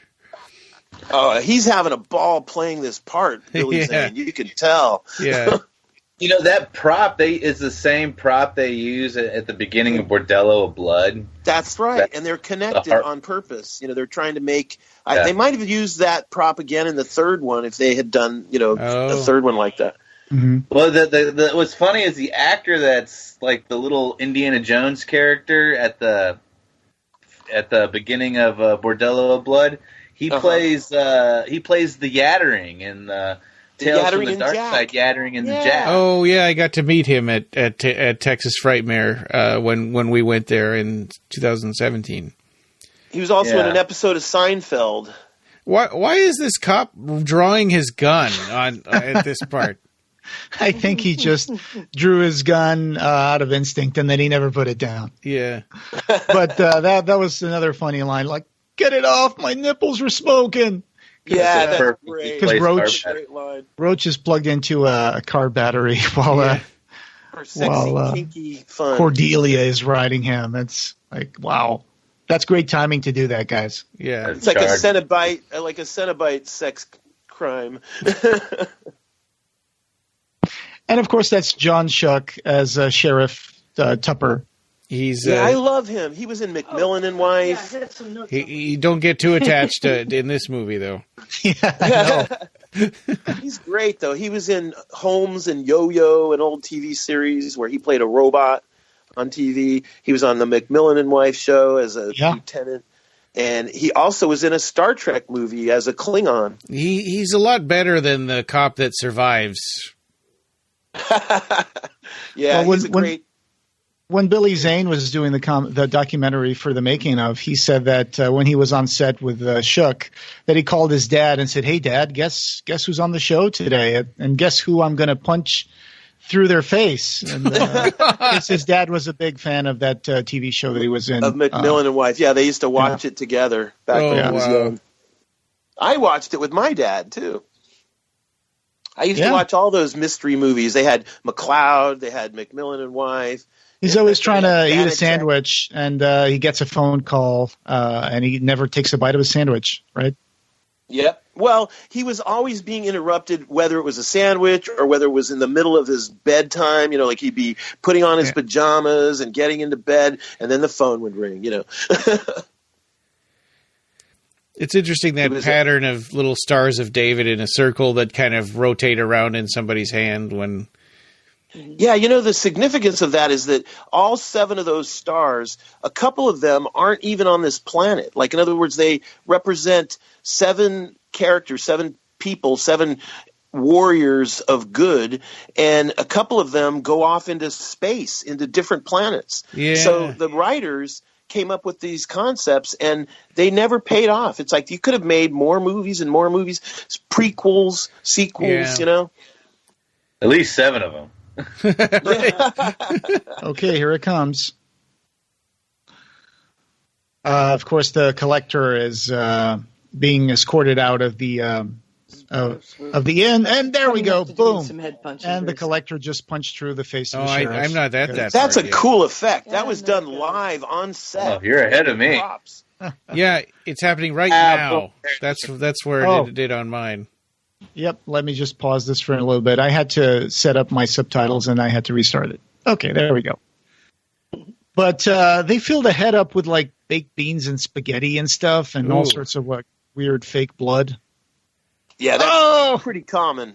Oh, he's having a ball playing this part, Billy Zane. You can tell. Yeah. You know, that prop is the same prop they use at the beginning of Bordello of Blood. That's right, and they're connected on purpose. You know, they're trying to make... they might have used that prop again in the third one if they had done, a third one like that. Mm-hmm. Well, what's funny is the actor that's like the little Indiana Jones character at the beginning of Bordello of Blood. He plays the Yattering in Tales from the Dark Side, Yattering and the Jack. Oh yeah, I got to meet him at Texas Frightmare when we went there in 2017. He was also in an episode of Seinfeld. Why is this cop drawing his gun at this part? I think he just drew his gun out of instinct, and then he never put it down. Yeah. But that was another funny line, like, get it off, my nipples were smoking. Yeah, that's great. Because Roach is plugged into a car battery while kinky fun. Cordelia is riding him. It's like, wow. That's great timing to do that, guys. Yeah. It's like a Cenobite sex crime. And, of course, that's John Schuck as Sheriff Tupper. I love him. He was in Macmillan and Wife. Yeah, he don't get too attached in this movie, though. Yeah, He's great, though. He was in Holmes and Yo-Yo, an old TV series where he played a robot on TV. He was on the Macmillan and Wife show as a lieutenant. And he also was in a Star Trek movie as a Klingon. He's a lot better than the cop that survives. He's a great... When Billy Zane was doing the documentary for the making of, he said that when he was on set with Schuck, that he called his dad and said, "Hey, Dad, guess who's on the show today, and guess who I'm going to punch through their face." And his dad was a big fan of that TV show that he was in, of Macmillan and Wife. Yeah, they used to watch it together back when he was young. I watched it with my dad too. I used to watch all those mystery movies. They had McCloud, they had Macmillan and Wife. He's always trying to eat a sandwich, and he gets a phone call, and he never takes a bite of a sandwich, right? Yep. Well, he was always being interrupted, whether it was a sandwich or whether it was in the middle of his bedtime. You know, like he'd be putting on his pajamas and getting into bed, and then the phone would ring, you know. It's interesting, that pattern of little stars of David in a circle that kind of rotate around in somebody's hand when... Yeah, you know, the significance of that is that all 7 of those stars, a couple of them aren't even on this planet. Like, in other words, they represent 7 characters, 7 people, 7 warriors of good, and a couple of them go off into space, into different planets. Yeah. So the writers came up with these concepts, and they never paid off. It's like you could have made more movies and more movies, prequels, sequels, you know? At least 7 of them. Okay, here it comes. Of course, the collector is being escorted out of the inn, and there we go, boom! And the collector just punched through the face of the sheriff. I'm not that. That's a cool effect. That was done live on set. Oh, you're ahead of me. Yeah, it's happening right now. That's where it did on mine. Yep, let me just pause this for a little bit. I had to set up my subtitles, and I had to restart it. Okay, there we go. But they filled the head up with, like, baked beans and spaghetti and stuff, and all sorts of, like, weird fake blood. Yeah, that's pretty common.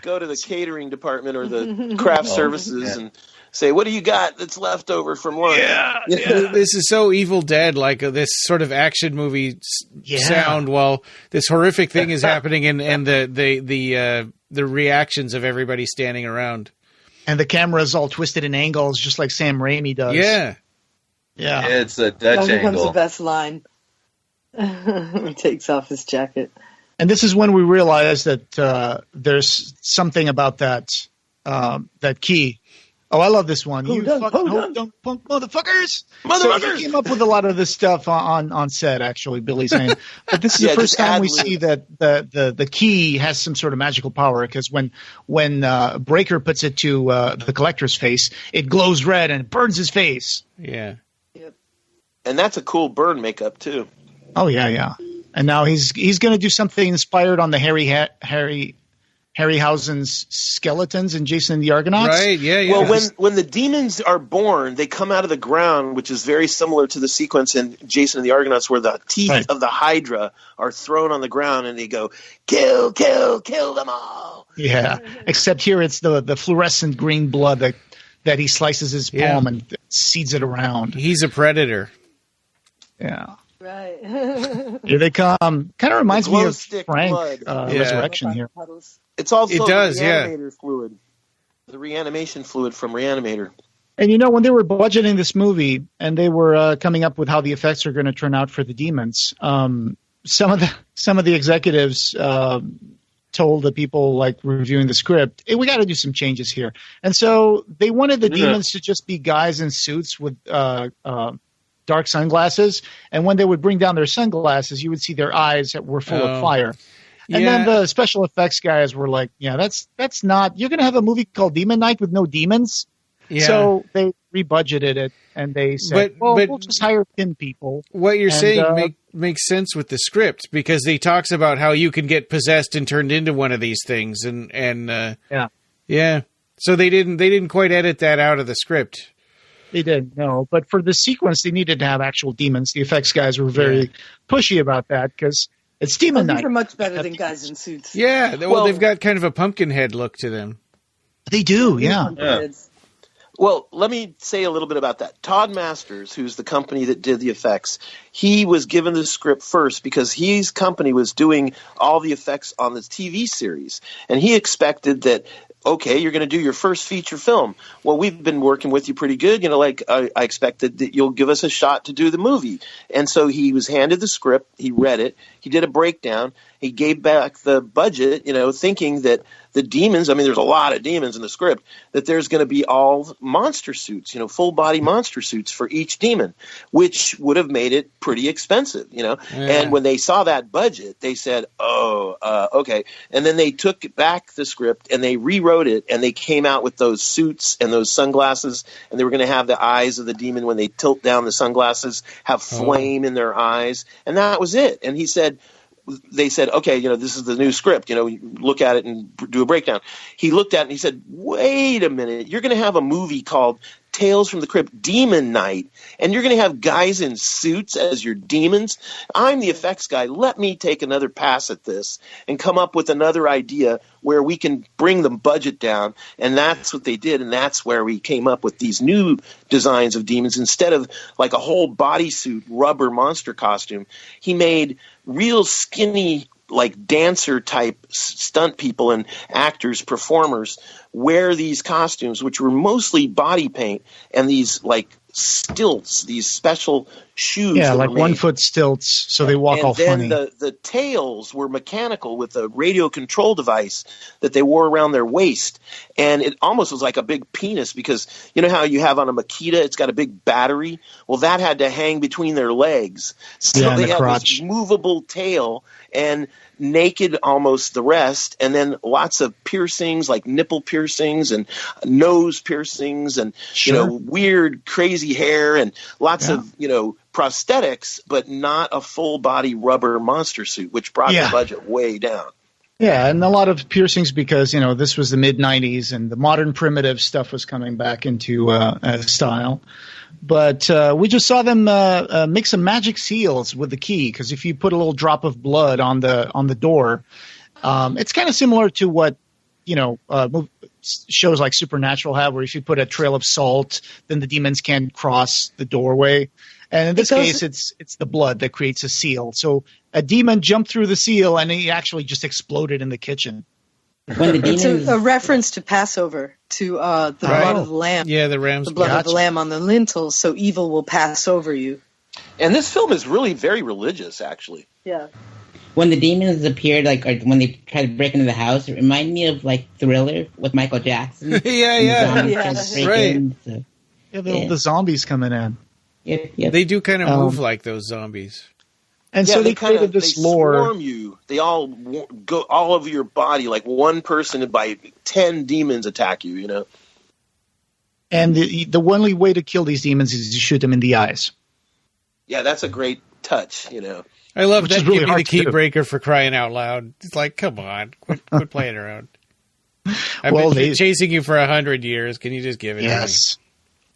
Go to the catering department or the craft services and say, "What do you got that's left over from lunch?" Yeah. This is so Evil Dead, like this sort of action movie sound, while this horrific thing is happening, and the reactions of everybody standing around, and the camera is all twisted in angles, just like Sam Raimi does. Yeah. It's a Dutch angle. Becomes the best line. He takes off his jacket. And this is when we realize that there's something about that key. Oh, I love this one. You fucking punk motherfuckers! So he came up with a lot of this stuff on set, actually, Billy Zane. But this is the first time we see that the key has some sort of magical power, because when Breaker puts it to the collector's face, it glows red and it burns his face. Yeah. Yep. And that's a cool burn makeup, too. Oh, yeah. And now he's going to do something inspired on the Harryhausen's skeletons in Jason and the Argonauts. Right, yeah. Well, when the demons are born, they come out of the ground, which is very similar to the sequence in Jason and the Argonauts where the teeth of the Hydra are thrown on the ground and they go, kill, kill, kill them all. Yeah, except here it's the fluorescent green blood that he slices his palm and seeds it around. He's a predator. Yeah. Right. Here they come. Kind of reminds me of Frank Resurrection here. It's also reanimator fluid. The reanimation fluid from Reanimator. And when they were budgeting this movie and they were coming up with how the effects are going to turn out for the demons, some of the executives told the people like reviewing the script, hey, we got to do some changes here. And so they wanted the demons to just be guys in suits with dark sunglasses. And when they would bring down their sunglasses, you would see their eyes that were full of fire. And then the special effects guys were like, yeah, that's not – you're going to have a movie called Demon Knight with no demons? Yeah. So they rebudgeted it, and they said, we'll just hire 10 people. What you're saying makes sense with the script, because he talks about how you can get possessed and turned into one of these things, and so they didn't quite edit that out of the script. They didn't, no. But for the sequence, they needed to have actual demons. The effects guys were very pushy about that because it's Demon Knight. These are much better than guys in suits. Yeah, well, they've got kind of a pumpkin head look to them. They do, yeah. Well, let me say a little bit about that. Todd Masters, who's the company that did the effects, he was given the script first because his company was doing all the effects on the TV series. And he expected that, okay, you're going to do your first feature film. Well, we've been working with you pretty good. You know, like I expected that you'll give us a shot to do the movie. And so he was handed the script. He read it. He did a breakdown. He gave back the budget, you know, thinking that the demons, I mean, there's a lot of demons in the script, that there's going to be all monster suits, you know, full body monster suits for each demon, which would have made it pretty expensive, you know. Yeah. And when they saw that budget, they said, okay. And then they took back the script and they rewrote it, and they came out with those suits and those sunglasses, and they were going to have the eyes of the demon, when they tilt down the sunglasses, have flame in their eyes. And that was it. And they said, okay, you know, this is the new script, you know, look at it and do a breakdown. He looked at it and he said, wait a minute, you're going to have a movie called Tales from the Crypt Demon Night, and you're going to have guys in suits as your demons? I'm the effects guy. Let me take another pass at this and come up with another idea where we can bring the budget down. And that's what they did, and that's where we came up with these new designs of demons. Instead of like a whole bodysuit rubber monster costume, he made real skinny, like dancer type stunt people and actors, performers wear these costumes, which were mostly body paint, and these like stilts, these special shoes. Yeah, like 1 foot stilts, so they walk all funny. And then the tails were mechanical with a radio control device that they wore around their waist. And it almost was like a big penis, because you know how you have on a Makita, it's got a big battery? Well, that had to hang between their legs. So they had this movable tail, and naked almost the rest, and then lots of piercings, like nipple piercings and nose piercings, and you know, weird crazy hair, and lots of, you know, prosthetics, but not a full body rubber monster suit, which brought the budget way down. Yeah, and a lot of piercings because, you know, this was the mid-'90s and the modern primitive stuff was coming back into style. But we just saw them make some magic seals with the key, because if you put a little drop of blood on the door, it's kind of similar to what, you know, shows like Supernatural have, where if you put a trail of salt, then the demons can't cross the doorway. And in this case, it's the blood that creates a seal. So a demon jumped through the seal, and he actually just exploded in the kitchen. It's a reference to Passover, to the blood of the lamb. Yeah, the ram's blood of the lamb on the lintels, so evil will pass over you. And this film is really very religious, actually. Yeah. When the demons appeared, like, or when they tried to break into the house, it reminded me of like Thriller with Michael Jackson. Right. So, the zombies coming in. Yep. They do kind of move like those zombies. And so they created this lore. They swarm you. They all go all over your body, like one person by 10 demons attack you, you know? And the only way to kill these demons is to shoot them in the eyes. Yeah, that's a great touch, you know. I love that. Really, give me the key breaker, for crying out loud. It's like, come on, quit playing around. I've been chasing you for 100 years. Can you just give it to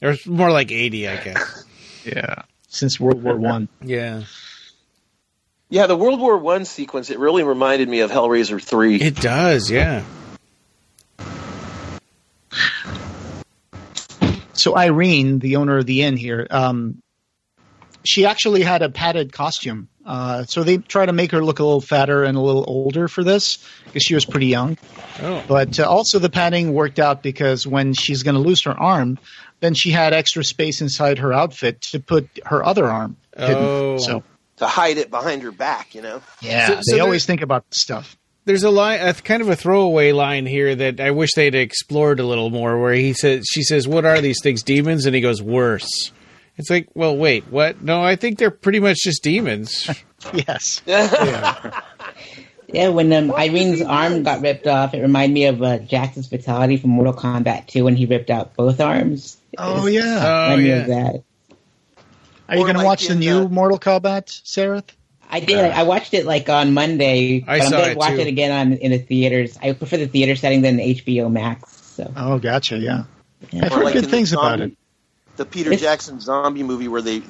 me? Or more like 80, I guess. Yeah, since World War I. Yeah. Yeah, the World War I sequence, it really reminded me of Hellraiser 3. It does, yeah. So Irene, the owner of the inn here, she actually had a padded costume. So they try to make her look a little fatter and a little older for this, because she was pretty young. Oh. But also the padding worked out, because when she's going to lose her arm, then she had extra space inside her outfit to put her other arm hidden. So to hide it behind her back, you know? Yeah, they always think about stuff. There's a line, kind of a throwaway line here that I wish they'd explored a little more, where she says, "What are these things, demons?" And he goes, "Worse." It's like, well, wait, what? No, I think they're pretty much just demons. Yes. Yeah. Yeah, when Irene's arm got ripped off, it reminded me of Jackson's fatality from Mortal Kombat 2 when he ripped out both arms. Oh, yeah. Reminded me of that. Are you going to watch the new Mortal Kombat, Sareth? I did. I watched it on Monday, but I'm going to watch it again in the theaters. I prefer the theater setting than HBO Max. So. Oh, gotcha, yeah. I've heard good things about it. The Peter Jackson zombie movie where they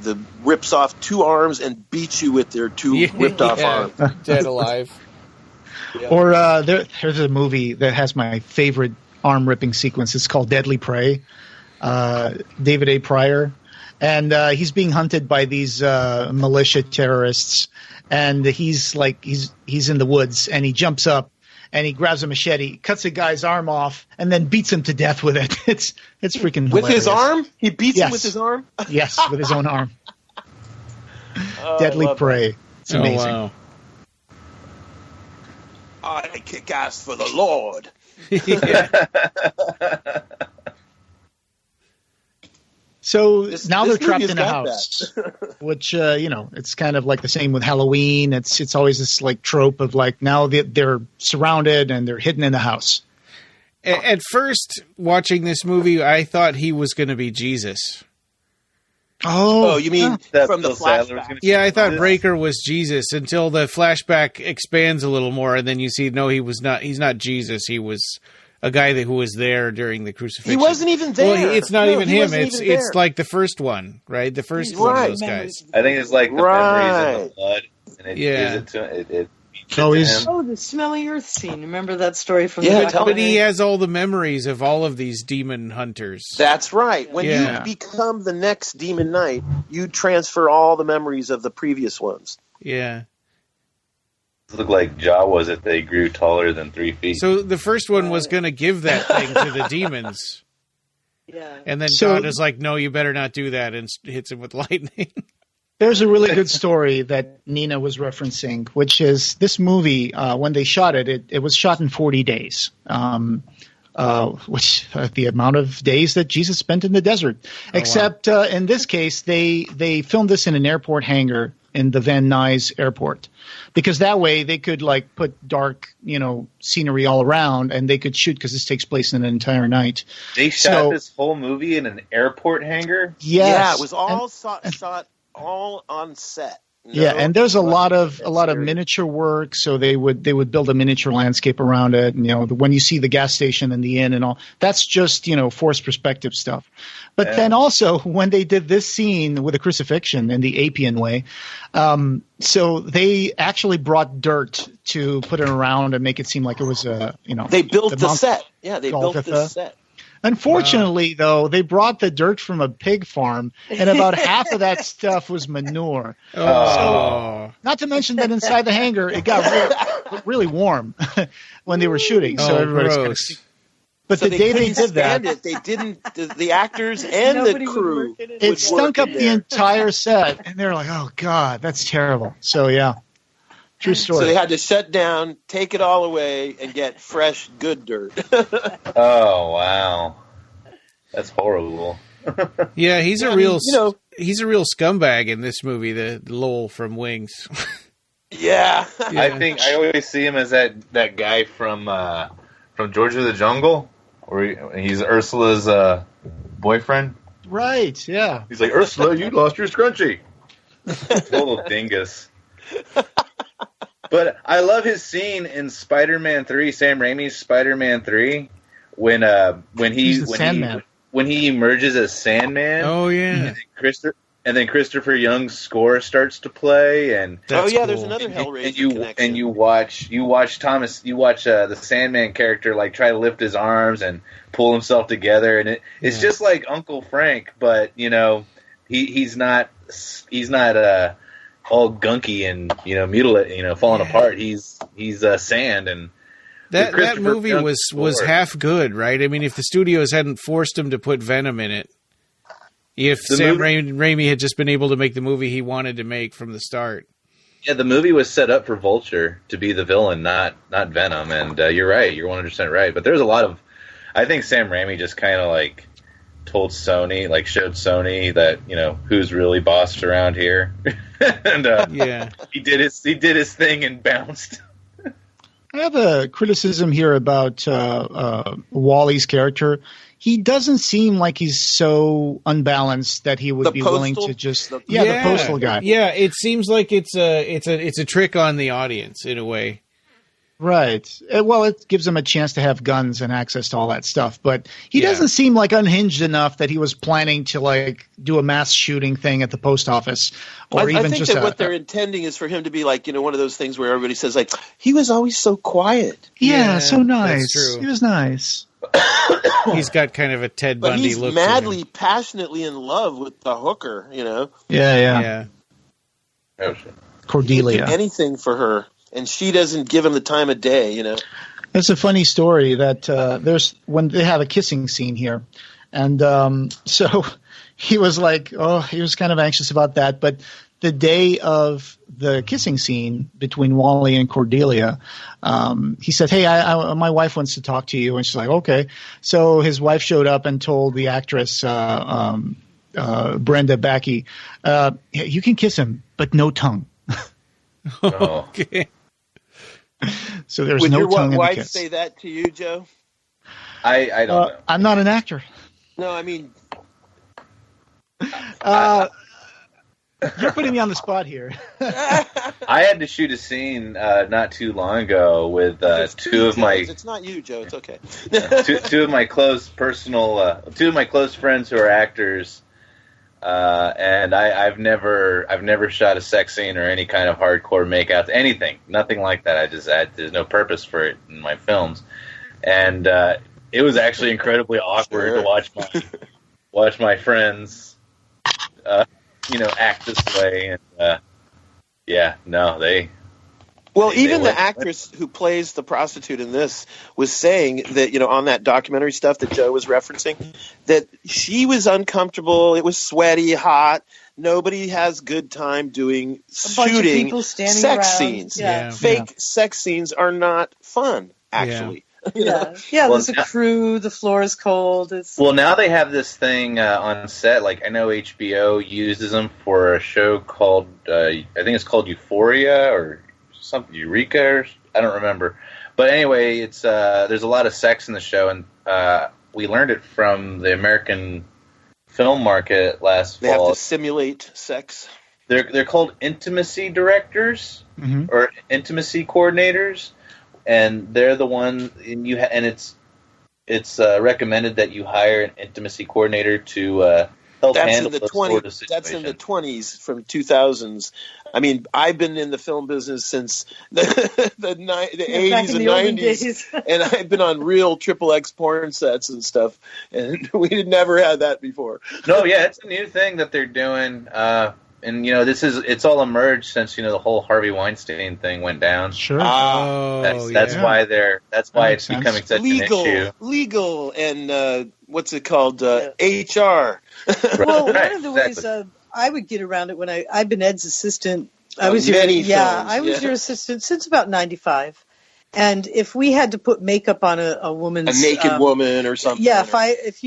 rips off two arms and beats you with their two ripped off arms. Dead alive. Yep. Or there's a movie that has my favorite arm ripping sequence. It's called Deadly Prey. David A. Pryor. And he's being hunted by these militia terrorists. And he's in the woods, and he jumps up, and he grabs a machete, cuts a guy's arm off, and then beats him to death with it. It's freaking hilarious. With his arm? He beats him with his arm? Yes, with his own arm. Deadly Prey. It's amazing. Oh, wow. I kick ass for the Lord. So now they're trapped in a house, which, it's kind of like the same with Halloween. It's always this trope of now they're surrounded and they're hidden in the house. At first, watching this movie, I thought he was going to be Jesus. Oh, you mean from the flashback? Yeah, I thought Breaker was Jesus until the flashback expands a little more, and then you see, no, he was not. He's not Jesus. He was a guy who was there during the crucifixion. He wasn't even there. Well, it's not even him. It's like the first one, right? The first one of those guys. I think it's like the memories in the blood, and it gives it to it. The smelly earth scene. Remember that story from the but he has all the memories of all of these demon hunters. That's right. When you become the next demon knight, you transfer all the memories of the previous ones. Yeah. It looked like Jawas if they grew taller than 3 feet. So the first one was going to give that thing to the demons. Yeah. And then God is like, no, you better not do that, and hits him with lightning. There's a really good story that Nina was referencing, which is this movie, when they shot it, it was shot in 40 days, which the amount of days that Jesus spent in the desert. Except in this case, they filmed this in an airport hangar in the Van Nuys airport, because that way they could put dark, scenery all around, and they could shoot, because this takes place in an entire night. They shot this whole movie in an airport hangar? Yes. Yeah, it was all shot all on set. Yeah, and there's a lot of miniature work, so they would build a miniature landscape around it. And, when you see the gas station and the inn and all, that's just forced perspective stuff. But then also when they did this scene with the crucifixion in the Appian way, so they actually brought dirt to put it around and make it seem like it was They built the set. Yeah, they built the set. Unfortunately, though, they brought the dirt from a pig farm, and about half of that stuff was manure. So, not to mention that inside the hangar, it got really warm when they were shooting. So everybody's kind of But the day they did that, they didn't. The actors and the crew, it stunk up the entire set, and they're like, "Oh God, that's terrible." So yeah. True story. So they had to shut down, take it all away, and get fresh, good dirt. Oh wow, that's horrible. Yeah, he's a real scumbag in this movie. The Lowell from Wings. Yeah. I think I always see him as that guy from George of the Jungle, where he's Ursula's boyfriend. Right. Yeah. He's like, Ursula, you lost your scrunchie. Little dingus. But I love his scene in Spider-Man 3, Sam Raimi's Spider-Man 3, when he emerges as Sandman. Oh yeah. And then Christopher Young's score starts to play, and there's another Hellraiser connection. And you watch the Sandman character try to lift his arms and pull himself together, and it's just like Uncle Frank, but he's not all gunky and mutilate, falling apart. He's sand, and that movie was half good, right? I mean, if the studios hadn't forced him to put Venom in it, if Sam Raimi had just been able to make the movie he wanted to make from the start. Yeah, the movie was set up for Vulture to be the villain, not Venom. And you're right. You're 100% right. But there's a lot of... I think Sam Raimi just kind of, like, told Sony, like, showed Sony that, you know, who's really bossed around here. And he did his thing and bounced. I have a criticism here about Wally's character. He doesn't seem like he's so unbalanced that he would be willing to just the postal guy. Yeah, it seems like it's a trick on the audience in a way. Right. Well, it gives him a chance to have guns and access to all that stuff, but he doesn't seem like unhinged enough that he was planning to like do a mass shooting thing at the post office, or I even think just that what they're intending is for him to be like, you know, one of those things where everybody says like, he was always so quiet. Yeah, so nice. That's true. He was nice. He's got kind of a Ted But Bundy he's look. madly, passionately in love with the hooker, you know. Yeah. Oh, shit. Cordelia. He'd do anything for her. And she doesn't give him the time of day, you know. It's a funny story that there's when they have a kissing scene here, and so he was like, he was kind of anxious about that. But the day of the kissing scene between Wally and Cordelia, he said, "Hey, my wife wants to talk to you," and she's like, "Okay." So his wife showed up and told the actress Brenda Backey, "You can kiss him, but no tongue." Okay. So there's Would no your tongue in the wife kiss. say that to you, Joe? I don't know. I'm not an actor. No, I mean, you're putting me on the spot here. I had to shoot a scene not too long ago with two of my... It's not you, Joe. It's okay. two of my close friends who are actors, and I've never shot a sex scene or any kind of hardcore makeout, nothing like that. There's no purpose for it in my films, and it was actually incredibly awkward to watch my friends, act this way, and they. Well, even the actress who plays the prostitute in this was saying that, on that documentary stuff that Joe was referencing, that she was uncomfortable. It was sweaty, hot. Nobody has good time shooting sex scenes. Yeah. Fake sex scenes are not fun, actually. Yeah, there's a crew. The floor is cold. Well, now they have this thing on set. Like, I know HBO uses them for a show called, I think it's called Euphoria or something, Eureka, or I don't remember. But anyway, it's there's a lot of sex in the show, and we learned it from the American film market last fall. They have to simulate sex. They're called intimacy directors or intimacy coordinators, and they're the one. And it's recommended that you hire an intimacy coordinator to help handle those sort of situations. That's in the 20s from 2000s. I mean, I've been in the film business since the 80s and 90s, and I've been on real XXX porn sets and stuff, and we had never had that before. No, yeah, it's a new thing that they're doing, and it's all emerged since the whole Harvey Weinstein thing went down. Sure. That's why it's becoming such an issue. Legal, and what's it called? HR. Well, one of the ways I would get around it when I've been Ed's assistant. I was your assistant since about 95. And if we had to put makeup on a woman's naked woman or something. Yeah,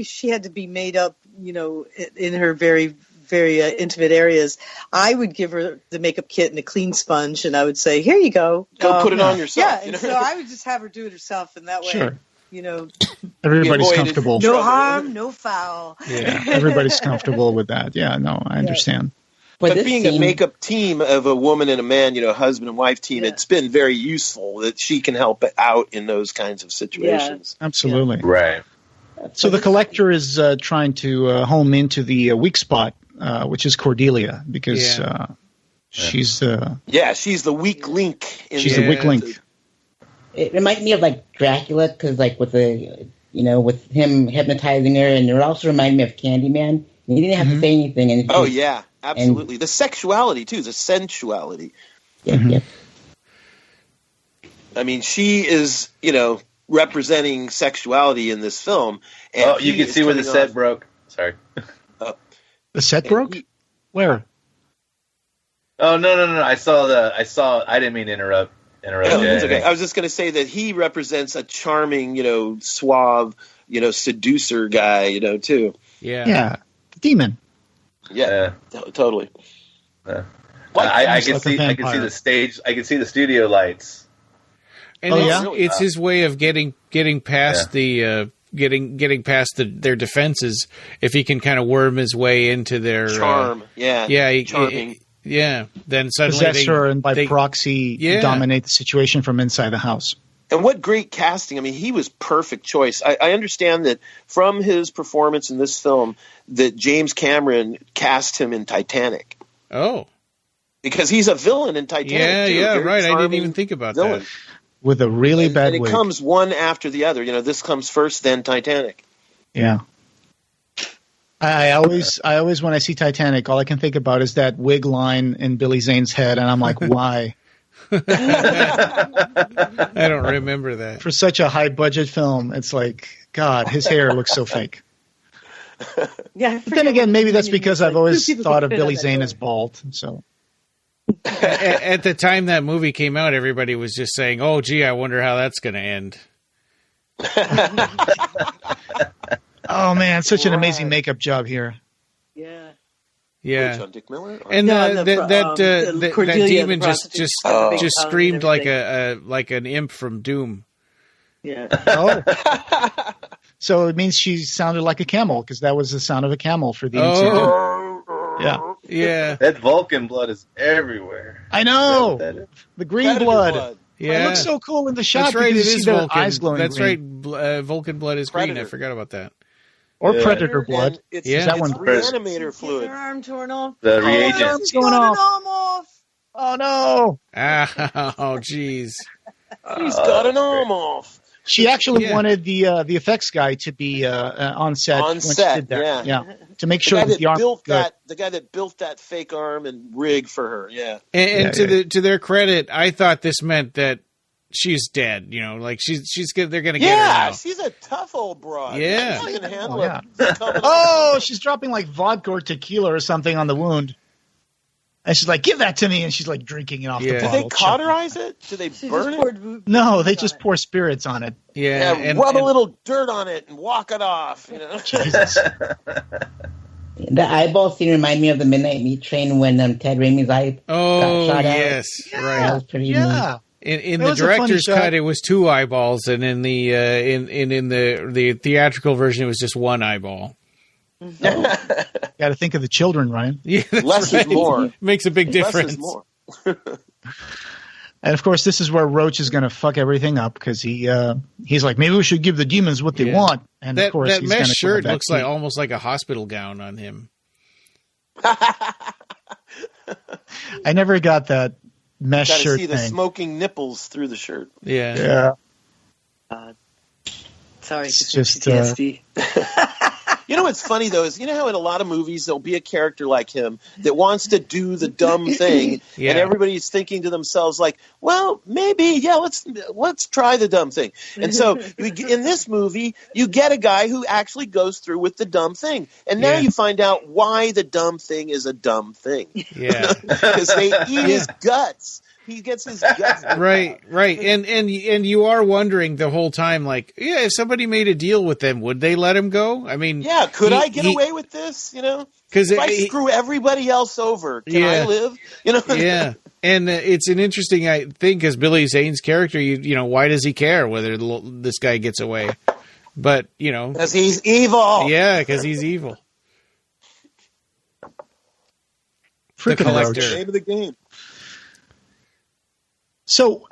she had to be made up, in her very, very intimate areas, I would give her the makeup kit and a clean sponge, and I would say, "Here you go. Go put it on yourself." Yeah, and so I would just have her do it herself, and that way. Sure. Everybody's comfortable. No harm, no foul. Yeah, everybody's comfortable with that. Yeah, no, I understand. But being a makeup team of a woman and a man, husband and wife team, it's been very useful that she can help out in those kinds of situations. Yeah. Absolutely. Yeah. Right. So the collector is trying to home into the weak spot, which is Cordelia, because she's the... Yeah, she's the weak link. She's the weak link. It reminded me of Dracula, because with with him hypnotizing her, and it also reminded me of Candyman. He didn't have to say anything. And absolutely. The sexuality too, the sensuality. Yeah. I mean, she is representing sexuality in this film. And you can see where the set broke. Sorry. The set broke? Where? Oh no! I didn't mean to interrupt. No, it's okay. I was just going to say that he represents a charming, suave, seducer guy, too. Yeah, the demon. Yeah, totally. I can see the stage. I can see the studio lights. And it's his way of getting past the getting past their defenses. If he can kind of worm his way into their charm, charming. Then suddenly possess her and by proxy dominate the situation from inside the house. And what great casting! I mean, he was perfect choice. I understand that from his performance in this film, that James Cameron cast him in Titanic. Oh, because he's a villain in Titanic. Yeah, right. I didn't even think about that. With a really bad wig. And it comes one after the other. This comes first, then Titanic. Yeah. I always, when I see Titanic, all I can think about is that wig line in Billy Zane's head, and I'm like, why? I don't remember that. For such a high-budget film, it's like, God, his hair looks so fake. Yeah. But then again, maybe that's because I've always thought of Billy Zane as bald, so... At the time that movie came out, everybody was just saying, "Oh, gee, I wonder how that's going to end." Oh man, such an amazing makeup job here. Yeah. Which, Dick Miller? And that demon just screamed like an imp from Doom. Yeah. Oh. So it means she sounded like a camel because that was the sound of a camel for the incident. Yeah. That Vulcan blood is everywhere. I know. The green blood. Yeah. It looks so cool in the shot. That's right. It is Vulcan. Eyes glowing That's green. right. Vulcan blood is Predator. green. I forgot about that. Or Predator blood. It's reanimator fluid. Your arm torn off. The reagent. Your arm's going off. Oh no. Oh jeez. He's got an arm off. She actually wanted the effects guy to be on set. On set, yeah. To make sure that the arm the guy that built that fake arm and rig for her, And to their credit, I thought this meant that she's dead. Like they're gonna get her now. Yeah, she's a tough old broad. Yeah, she can handle it. Oh, she's dropping like vodka or tequila or something on the wound. And she's like, "Give that to me," and she's like drinking it off the bottle. Do they cauterize it? Do they burn it? No, they just pour spirits on it. Yeah, and rub a little dirt on it and walk it off. Jesus. The eyeball scene reminded me of the Midnight Meat Train when Ted Raimi's eye got shot out. Yes, right. That was pretty neat. In the director's cut, it was 2 eyeballs, and in the in the theatrical version, it was just 1 eyeball. Got to think of the children, Ryan. Yeah, less is more. Makes a big difference. Less is more. And of course, this is where Roach is going to fuck everything up because he's like, maybe we should give the demons what they want. And of course, that mesh shirt looks like almost like a hospital gown on him. I never got that mesh shirt see thing. The smoking nipples through the shirt. Yeah. Sorry, it's just PTSD. You know what's funny though is how in a lot of movies there'll be a character like him that wants to do the dumb thing, and everybody's thinking to themselves like, "Well, maybe, let's try the dumb thing." And so in this movie, you get a guy who actually goes through with the dumb thing, and now you find out why the dumb thing is a dumb thing. Yeah, because they eat his guts. He gets his guts. Right. And you are wondering the whole time, like, if somebody made a deal with them, would they let him go? I mean, could I get away with this? Because if I screw everybody else over, can I live? Yeah. And it's an interesting thing because Billy Zane's character, why does he care whether this guy gets away? But because he's evil. Yeah, because he's evil. The collector. That's the name of the game. So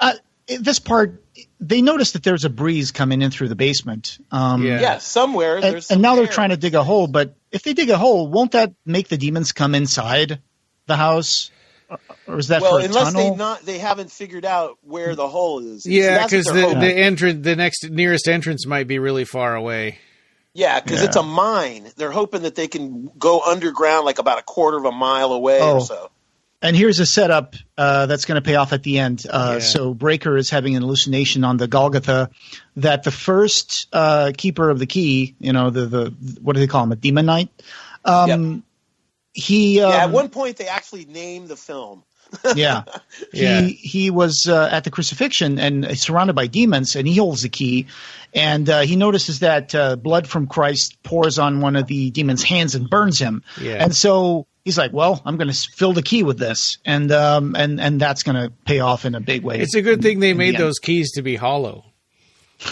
this part, they notice that there's a breeze coming in through the basement. Somewhere. And now they're trying to dig a hole. But if they dig a hole, won't that make the demons come inside the house? Or is that for a tunnel? Unless they haven't figured out where the hole is. Yeah, because the nearest entrance might be really far away. Yeah, because it's a mine. They're hoping that they can go underground like about a quarter of a mile away or so. And here's a setup that's going to pay off at the end. So Breaker is having an hallucination on the Golgotha that the first keeper of the key, the what do they call him, a demon knight? He at one point they actually named the film. Yeah. He was at the crucifixion and surrounded by demons, and he holds the key. And he notices that blood from Christ pours on one of the demon's hands and burns him. Yeah. And so he's like, well, I'm going to fill the key with this. And that's going to pay off in a big way. It's a good thing they made those keys to be hollow.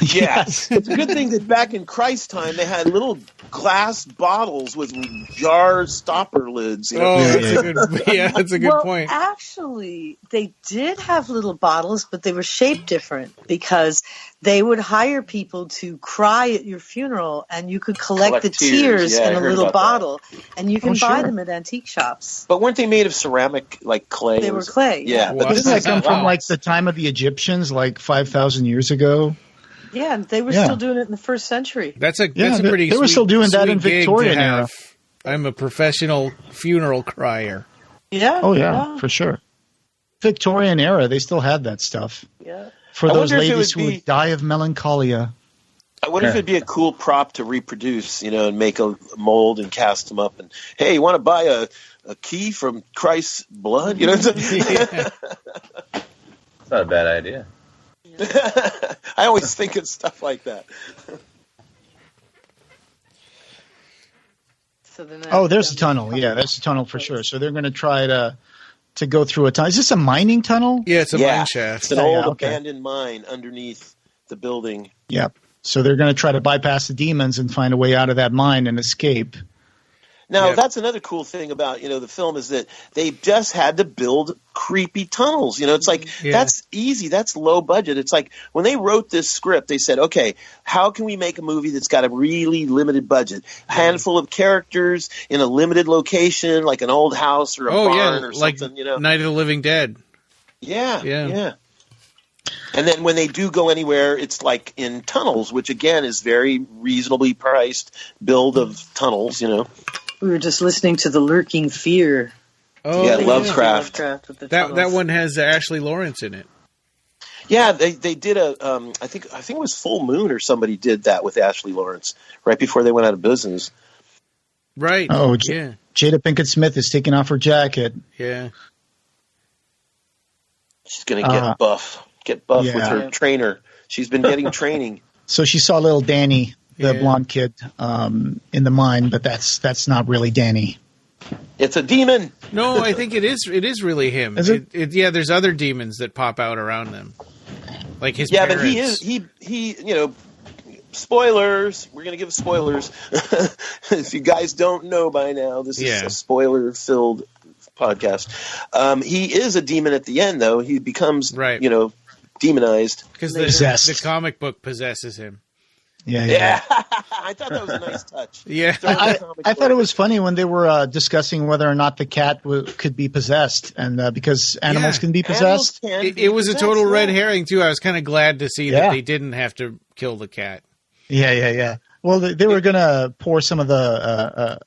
Yes. It's a good thing that back in Christ's time they had little glass bottles with jar stopper lids. You know? That's a good point. Actually, they did have little bottles, but they were shaped different because they would hire people to cry at your funeral, and you could collect the tears in a little bottle, and you can buy them at antique shops. But weren't they made of ceramic, like clay? They were clay. Yeah. But doesn't that come from like the time of the Egyptians, like 5,000 years ago? Yeah, and they were still doing it in the first century. That's a pretty. They were still doing that in Victorian era. I'm a professional funeral crier. Yeah. Oh yeah, for sure. Victorian era, they still had that stuff. Yeah. For those ladies who would die of melancholia. I wonder if it'd be a cool prop to reproduce, and make a mold and cast them up. And hey, you want to buy a key from Christ's blood? It's not a bad idea. I always think of stuff like that. There's a tunnel. Yeah, there's a tunnel for sure. So they're going to try to go through a tunnel. Is this a mining tunnel? Yeah, it's a mine shaft. It's an old abandoned mine underneath the building. Yep. So they're going to try to bypass the demons and find a way out of that mine and escape. Now, that's another cool thing about, the film is that they just had to build creepy tunnels. It's like, that's easy. That's low budget. It's like when they wrote this script, they said, okay, how can we make a movie that's got a really limited budget? A handful of characters in a limited location, like an old house or a barn or something, like Night of the Living Dead. Yeah. And then when they do go anywhere, it's like in tunnels, which again is very reasonably priced build of tunnels, We were just listening to The Lurking Fear. Oh, yeah, Lovecraft. That one has Ashley Lawrence in it. Yeah, they did I think it was Full Moon or somebody did that with Ashley Lawrence right before they went out of business. Right. Oh, Jada Pinkett Smith is taking off her jacket. Yeah. She's going to get buff with her trainer. She's been getting training. So she saw little Danny, the blonde kid, in the mine, but that's not really Danny. It's a demon. No, I think it is really him. Is it? There's other demons that pop out around them, like his parents. But he spoilers. We're going to give spoilers. If you guys don't know by now, this is a spoiler-filled podcast. He is a demon at the end, though. He becomes, demonized. Because the comic book possesses him. Yeah. I thought that was a nice touch. Yeah. I thought it was funny when they were discussing whether or not the cat could be possessed, and because animals can be possessed. It was a total red herring, too. I was kind of glad to see that they didn't have to kill the cat. Yeah. Well, they were going to pour some of the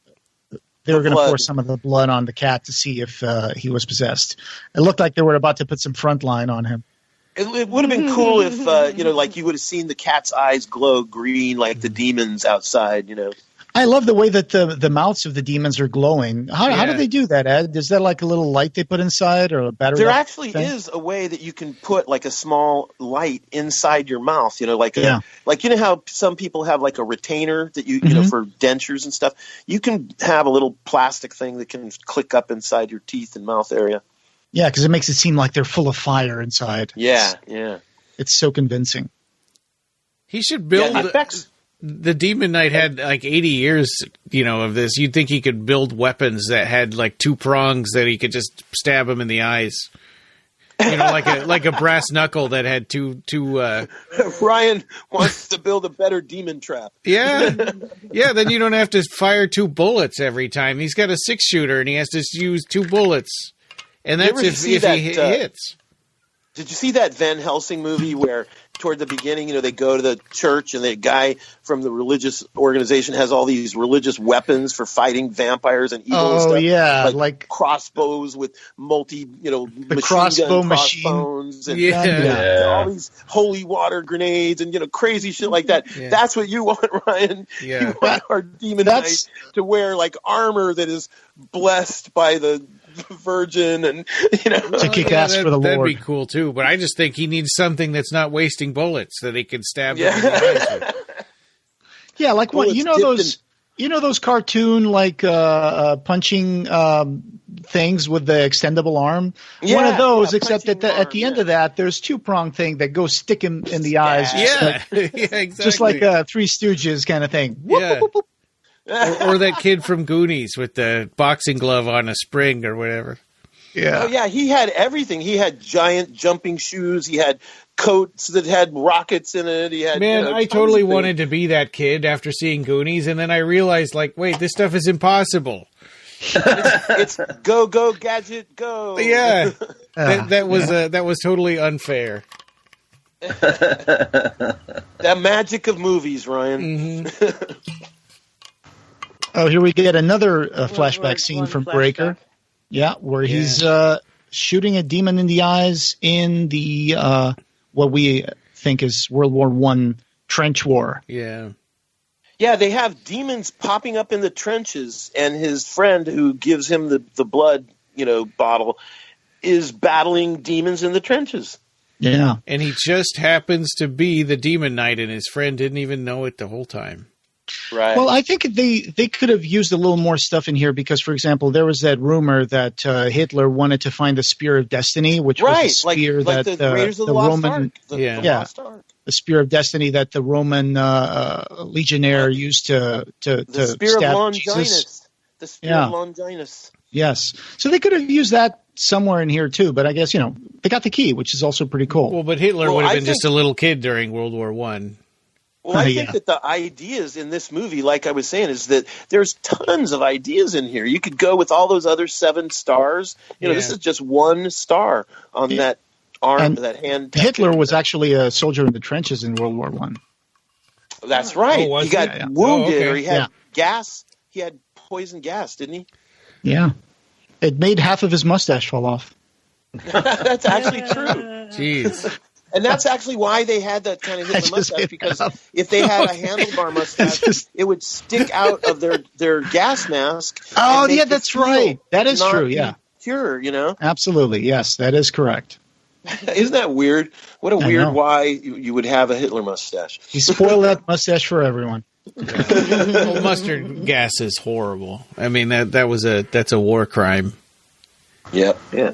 pour some of the blood on the cat to see if he was possessed. It looked like they were about to put some frontline on him. It would have been cool if, like you would have seen the cat's eyes glow green like the demons outside, I love the way that the mouths of the demons are glowing. How do they do that, Ed? Is that like a little light they put inside or a battery? There actually is a way that you can put like a small light inside your mouth, like how some people have like a retainer that you for dentures and stuff. You can have a little plastic thing that can click up inside your teeth and mouth area. Yeah, because it makes it seem like they're full of fire inside. Yeah. It's so convincing. He should build. The Demon Knight had like 80 years, of this. You'd think he could build weapons that had like two prongs that he could just stab him in the eyes. Like a brass knuckle that had two. Ryan wants to build a better demon trap. Yeah. Then you don't have to fire two bullets every time. He's got a 6-shooter and he has to use 2 bullets. And that's if he hits. Did you see that Van Helsing movie where toward the beginning, they go to the church and the guy from the religious organization has all these religious weapons for fighting vampires and evil and stuff? Oh, yeah. Like crossbows with the crossbow crossbones and all these holy water grenades and, crazy shit like that. Yeah. That's what you want, Ryan. Yeah. You want our demon knight to wear like armor that is blessed by the virgin, and to kick ass for the Lord. That'd be cool too. But I just think he needs something that's not wasting bullets that he can stab. Him in the eyes with. Yeah, like what those cartoon like punching things with the extendable arm. One of those, except that at the end of that, there's 2-prong thing that goes stick him in the eyes. Yeah, exactly. Just like a Three Stooges kind of thing. Yeah. Or that kid from Goonies with the boxing glove on a spring or whatever. Yeah. Oh yeah, he had everything. He had giant jumping shoes. He had coats that had rockets in it. He had. Man, I totally wanted to be that kid after seeing Goonies, and then I realized, like, wait, this stuff is impossible. It's go gadget go. Yeah, that was totally unfair. That magic of movies, Ryan. Mm-hmm. Oh, here we get another flashback scene from Breaker. Yeah, where he's shooting a demon in the eyes in the what we think is World War I trench war. Yeah. Yeah, they have demons popping up in the trenches, and his friend who gives him the blood, bottle, is battling demons in the trenches. Yeah. And he just happens to be the Demon Knight, and his friend didn't even know it the whole time. Right. Well, I think they could have used a little more stuff in here because, for example, there was that rumor that Hitler wanted to find the Spear of Destiny, which was the spear that the Raiders of the Roman, Lost Ark. The Spear of Destiny that the Roman legionnaire used to Spear stab of Longinus. Jesus. The Spear of Longinus. Yes. So they could have used that somewhere in here too, but I guess they got the key, which is also pretty cool. Well, but Hitler would have been just a little kid during World War I. Well, I think that the ideas in this movie, like I was saying, is that there's tons of ideas in here. You could go with all those other 7 stars. This is just 1 star on that arm, and that hand. Hitler was actually a soldier in the trenches in World War I. That's right. He got wounded, or he had gas. He had poison gas, didn't he? Yeah. It made half of his mustache fall off. That's actually true. Jeez. And that's actually why they had that kind of Hitler mustache, because if they had a handlebar mustache, it would stick out of their gas mask. Oh, yeah, that's right. That is true, yeah. Pure, Absolutely, yes, that is correct. Isn't that weird? What a weird why you would have a Hitler mustache. You spoil that mustache for everyone. Well, mustard gas is horrible. I mean, that's a war crime. Yep. Yeah.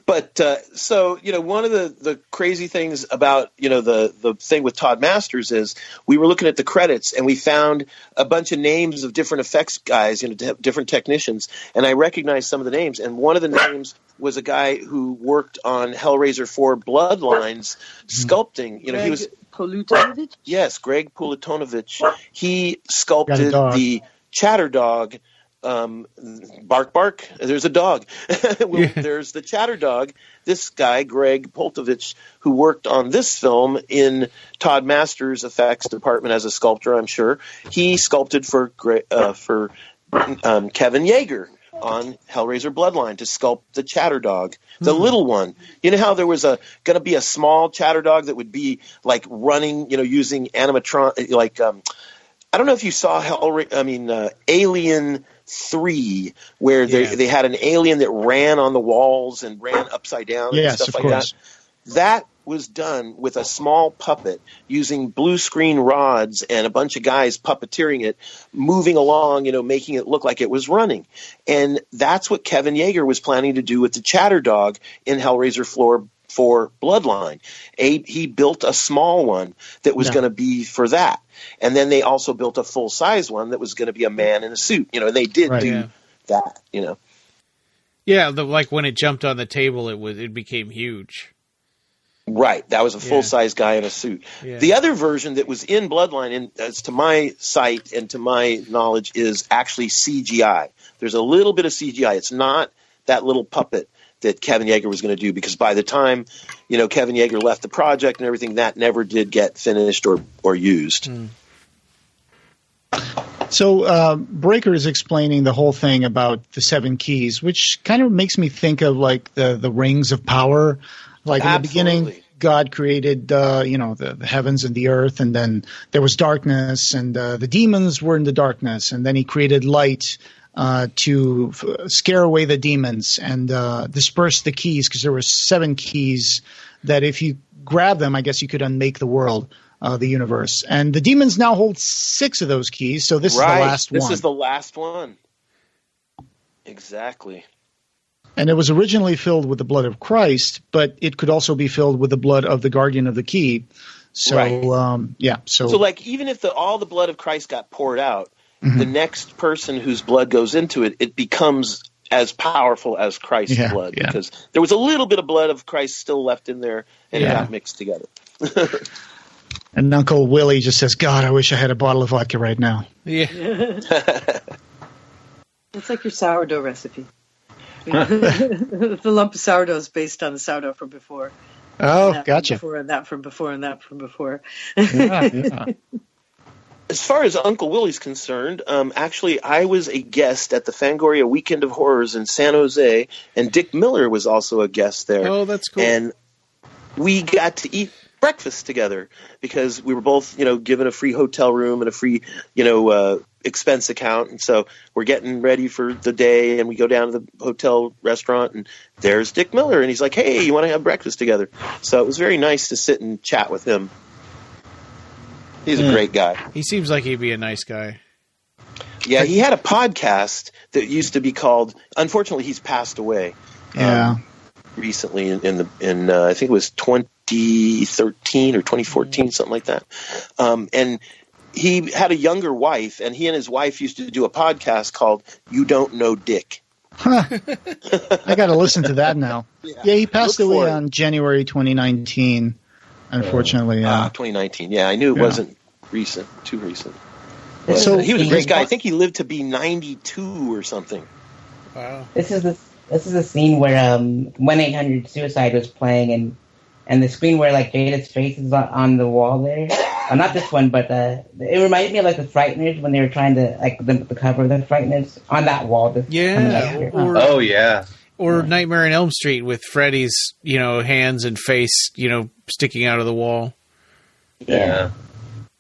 But so one of the crazy things about the thing with Todd Masters is we were looking at the credits and we found a bunch of names of different effects guys, different technicians, and I recognized some of the names. And one of the names was a guy who worked on Hellraiser 4 Bloodlines sculpting. He was Pulutonovich? Yes, Greg Pulutonovich. He sculpted the Chatter Dog. Bark, bark. There's a dog. There's the Chatter Dog. This guy, Greg Pultovich, who worked on this film in Todd Masters' effects department as a sculptor, I'm sure. He sculpted for Kevin Yeager on Hellraiser Bloodline to sculpt the Chatter Dog, the little one. You know how there was going to be a small Chatter Dog that would be like running, using animatron, like I don't know if you saw Alien 3, where they had an alien that ran on the walls and ran upside down and stuff like that. That was done with a small puppet using blue screen rods and a bunch of guys puppeteering it, moving along, making it look like it was running. And that's what Kevin Yeager was planning to do with the Chatter Dog in Hellraiser 4 Bloodline. He built a small one that was going to be for that. And then they also built a full-size one that was going to be a man in a suit. And they did do that, Yeah, like when it jumped on the table, it became huge. Right, that was a full-size guy in a suit. Yeah. The other version that was in Bloodline, and as to my sight and to my knowledge, is actually CGI. There's a little bit of CGI. It's not that little puppet that Kevin Yeager was going to do, because by the time Kevin Yeager left the project and everything, that never did get finished or used. So Breaker is explaining the whole thing about the 7 keys, which kind of makes me think of like the rings of power. Like in the beginning, God created the heavens and the earth, and then there was darkness, and the demons were in the darkness, and then he created light to scare away the demons and disperse the keys, because there were 7 keys that if you grab them, I guess you could unmake the world, the universe. And the demons now hold 6 of those keys, so this is the last one. This is the last one. Exactly. And it was originally filled with the blood of Christ, but it could also be filled with the blood of the guardian of the key. So, So like, even if all the blood of Christ got poured out, the next person whose blood goes into it, it becomes as powerful as Christ's blood, because there was a little bit of blood of Christ still left in there, and it got mixed together. And Uncle Willie just says, God, I wish I had a bottle of vodka right now. Yeah. It's like your sourdough recipe. The lump of sourdough is based on the sourdough from before. Oh, gotcha. And that from before, and that from before. As far as Uncle Willie's concerned, actually, I was a guest at the Fangoria Weekend of Horrors in San Jose, and Dick Miller was also a guest there. Oh, that's cool. And we got to eat breakfast together because we were both, given a free hotel room and a free, expense account. And so we're getting ready for the day, and we go down to the hotel restaurant, and there's Dick Miller, and he's like, hey, you want to have breakfast together? So it was very nice to sit and chat with him. He's a great guy. He seems like he'd be a nice guy. Yeah, he had a podcast that used to be called. Unfortunately, he's passed away. Recently, in I think it was 2013 or 2014, something like that. And he had a younger wife, and he and his wife used to do a podcast called "You Don't Know Dick." Huh. I got to listen to that now. Yeah, he passed away on January 2019. Unfortunately, 2019. Yeah, I knew it wasn't too recent. So he was a great guy. I think he lived to be 92 or something. Wow. This is the scene where 1-800 Suicide was playing, and the screen where like Jada's face is on the wall there. Not this one, but it reminded me of like the Frighteners when they were trying to like the cover of the Frighteners on that wall. Or Nightmare on Elm Street with Freddy's, hands and face, sticking out of the wall. Yeah.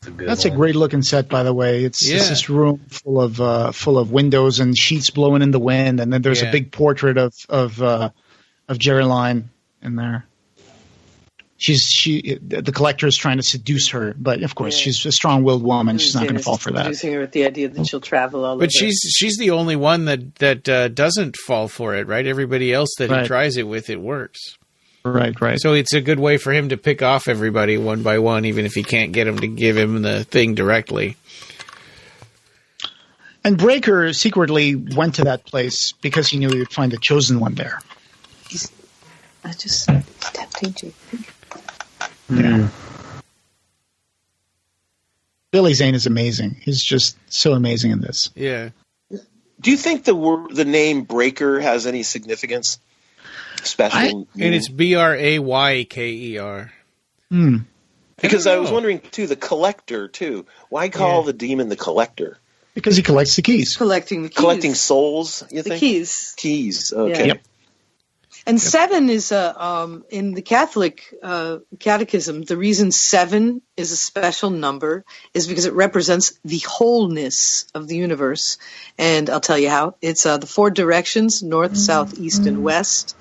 That's a great looking set, by the way. It's this room full of windows and sheets blowing in the wind, and then there's a big portrait of Jerry Line in there. The collector is trying to seduce her, but of course she's a strong-willed woman. She's not going to fall for that. Seducing her with the idea that she'll travel all over. But she's the only one that doesn't fall for it, right? Everybody else that he tries it with, it works. Right. So it's a good way for him to pick off everybody one by one, even if he can't get them to give him the thing directly. And Breaker secretly went to that place because he knew he would find a chosen one there. I just tapped into. Yeah. Billy Zane is amazing. He's just so amazing in this. Yeah. Do you think the name Breaker has any significance? Special, and it's Brayker. Because I was wondering too, the collector too. Why call the demon the collector? Because he collects the keys. Collecting souls. You think? Keys. Okay. Yeah. Yep. And 7 is in the Catholic Catechism. The reason 7 is a special number is because it represents the wholeness of the universe. And I'll tell you how. It's the 4 directions: north, south, east, and west.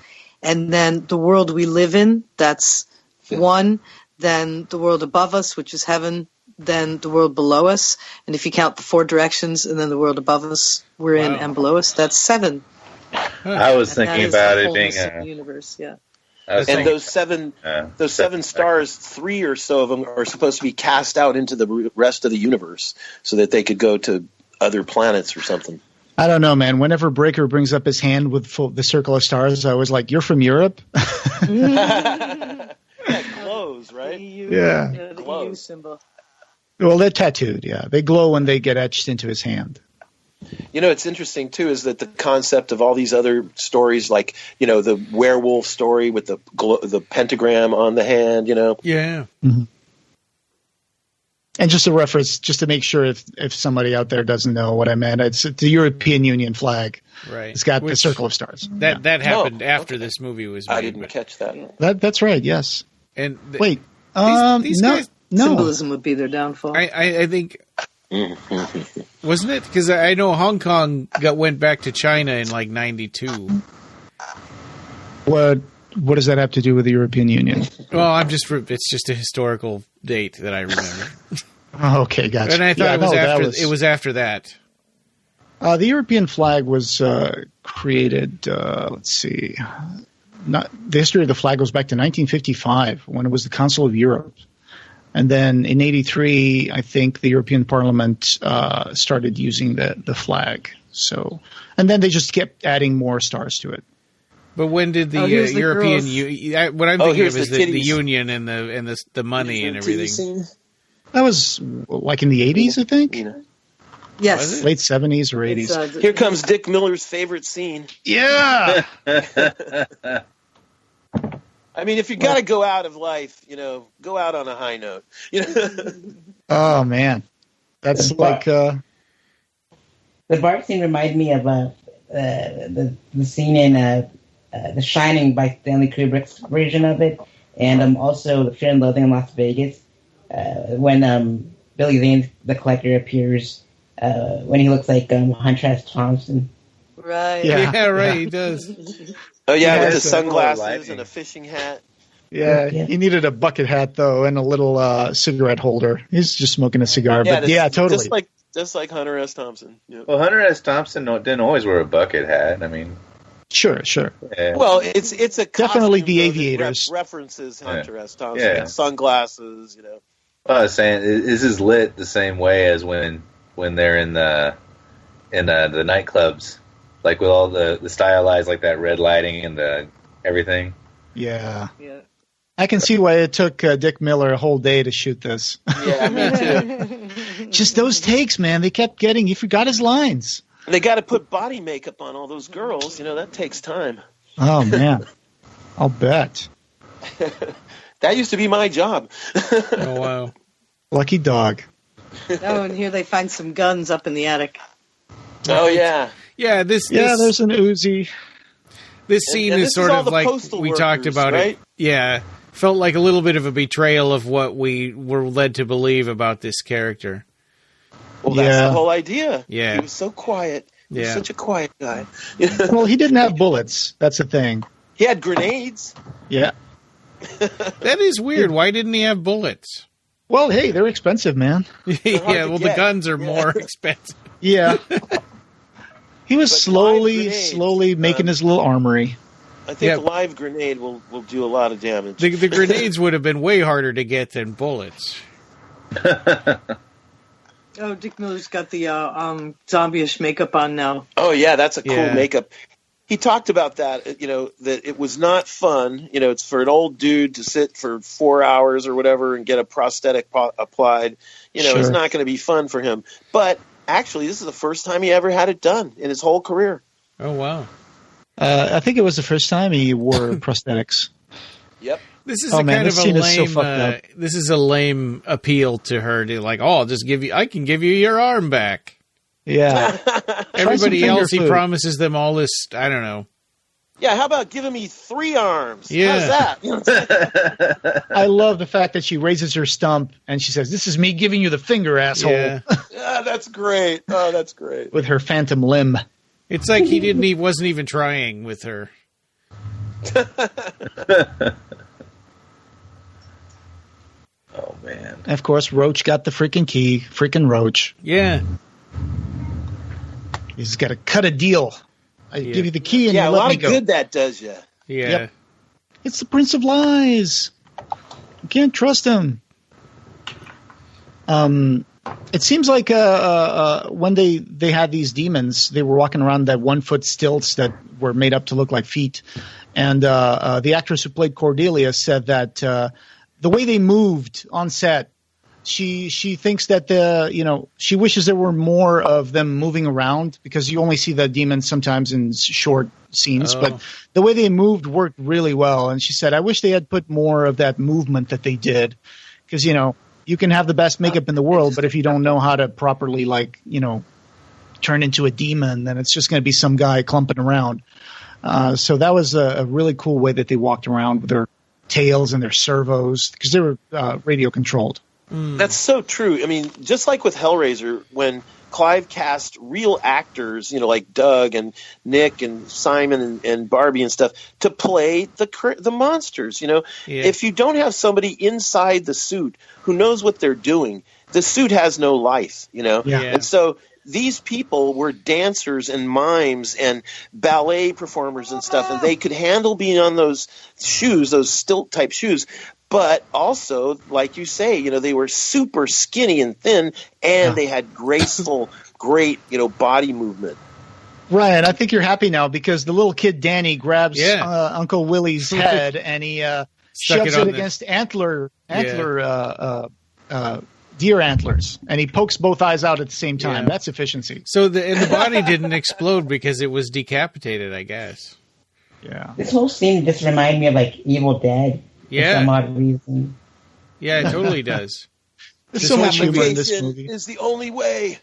And then the world we live in, that's 1. Then the world above us, which is heaven. Then the world below us. And if you count the 4 directions and then the world above us, we're in, and below us, that's 7. I was thinking about it being a universe, and those seven stars, 3 or so of them are supposed to be cast out into the rest of the universe so that they could go to other planets or something. I don't know, man. Whenever Breaker brings up his hand with the circle of stars, I was like, "You're from Europe." Yeah, glows, right? The EU symbol. Well, they're tattooed. Yeah, they glow when they get etched into his hand. It's interesting, too, is that the concept of all these other stories, like, the werewolf story with the pentagram on the hand, Yeah. Mm-hmm. And just a reference, just to make sure if somebody out there doesn't know what I meant, it's the European Union flag. Right. It's got the circle of stars. That happened after this movie was made. I didn't catch that. That's right, yes. And wait. These guys, symbolism would be their downfall. I think Wasn't it? Because I know Hong Kong went back to China in like 92. What does that have to do with the European Union? Well, it's just a historical date that I remember. Okay, gotcha. And I thought it was after that. The European flag was created, let's see, the history of the flag goes back to 1955 when it was the Council of Europe. And then in 83, I think the European Parliament started using the flag. So, and then they just kept adding more stars to it. But when did the European Union? What I'm thinking of is the union and the money and everything. That was like in the 80s, I think. Yes, late 70s or 80s. Here comes Dick Miller's favorite scene. Yeah. I mean, if you got to go out of life, go out on a high note. Oh man, that's like the Bart scene reminded me of the scene in The Shining by Stanley Kubrick's version of it, and also Fear and Loathing in Las Vegas when Billy Zane the Collector appears when he looks like Hunter S. Thompson. Right. Yeah, right. He does. Oh yeah, with the sunglasses and a fishing hat. Yeah, he needed a bucket hat though, and a little cigarette holder. He's just smoking a cigar, but totally. Just like Hunter S. Thompson. Yep. Well, Hunter S. Thompson didn't always wear a bucket hat. I mean, sure. Yeah. Well, it's a definitely the aviators references Hunter S. Thompson. Yeah. Sunglasses, Well, I was saying this is lit the same way as when they're in the nightclubs. Like with all the stylized, like that red lighting and the everything. Yeah. I can see why it took Dick Miller a whole day to shoot this. Yeah, me too. Just those takes, man. They kept he forgot his lines. They got to put body makeup on all those girls. That takes time. Oh, man. I'll bet. That used to be my job. Oh, wow. Lucky dog. Oh, and here they find some guns up in the attic. Oh, yeah. Yeah, there's an Uzi. This scene is sort of like we talked about, right? Yeah, felt like a little bit of a betrayal of what we were led to believe about this character. Well, that's the whole idea. Yeah. He was so quiet. He was such a quiet guy. Well, he didn't have bullets. That's the thing. He had grenades. Yeah. That is weird. Why didn't he have bullets? Well, hey, they're expensive, man. The guns are more expensive. Yeah. He was slowly making his little armory. I think a live grenade will do a lot of damage. The grenades would have been way harder to get than bullets. Oh, Dick Miller's got the zombie-ish makeup on now. Oh, yeah, that's a cool makeup. He talked about that, that it was not fun. It's for an old dude to sit for 4 hours or whatever and get a prosthetic applied. It's not going to be fun for him. But actually, this is the first time he ever had it done in his whole career. Oh, wow. I think it was the first time he wore prosthetics. Yep. This is this is a lame appeal to her to I can give you your arm back. Yeah. Everybody else, he promises them all this, I don't know. Yeah, how about giving me 3 arms? Yeah. How's that? I love the fact that she raises her stump and she says, "This is me giving you the finger, asshole." Yeah, that's great. Oh, that's great. With her phantom limb. It's like he wasn't even trying with her. Oh, man. And of course, Roach got the freaking key. Freaking Roach. Yeah. He's got to cut a deal. I give you the key and you let me go. A lot of good that does you. Yeah. Yep. It's the Prince of Lies. You can't trust him. It seems like when they had these demons, they were walking around that 1-foot stilts that were made up to look like feet. And the actress who played Cordelia said that the way they moved on set, she thinks that she wishes there were more of them moving around because you only see the demons sometimes in short scenes. But the way they moved worked really well. And she said, "I wish they had put more of that movement that they did because, you can have the best makeup in the world, but if you don't know how to properly, turn into a demon, then it's just going to be some guy clumping around." So that was a really cool way that they walked around with their tails and their servos because they were radio controlled. That's so true. I mean, just like with Hellraiser, when Clive cast real actors, like Doug and Nick and Simon and Barbie and stuff, to play the monsters. If you don't have somebody inside the suit who knows what they're doing, the suit has no life. And so these people were dancers and mimes and ballet performers and stuff, and they could handle being on those shoes, those stilt type shoes. But also, like you say, they were super skinny and thin, and they had graceful, great, body movement. Right. I think you're happy now because the little kid Danny grabs Uncle Willie's head and he shoves it against deer antlers, and he pokes both eyes out at the same time. That's efficiency. So the body didn't explode because it was decapitated, I guess. Yeah. This whole scene just reminded me of like Evil Dead. Yeah. For some odd reason. Yeah, it totally does. There's so much humor in this movie. Is the only way.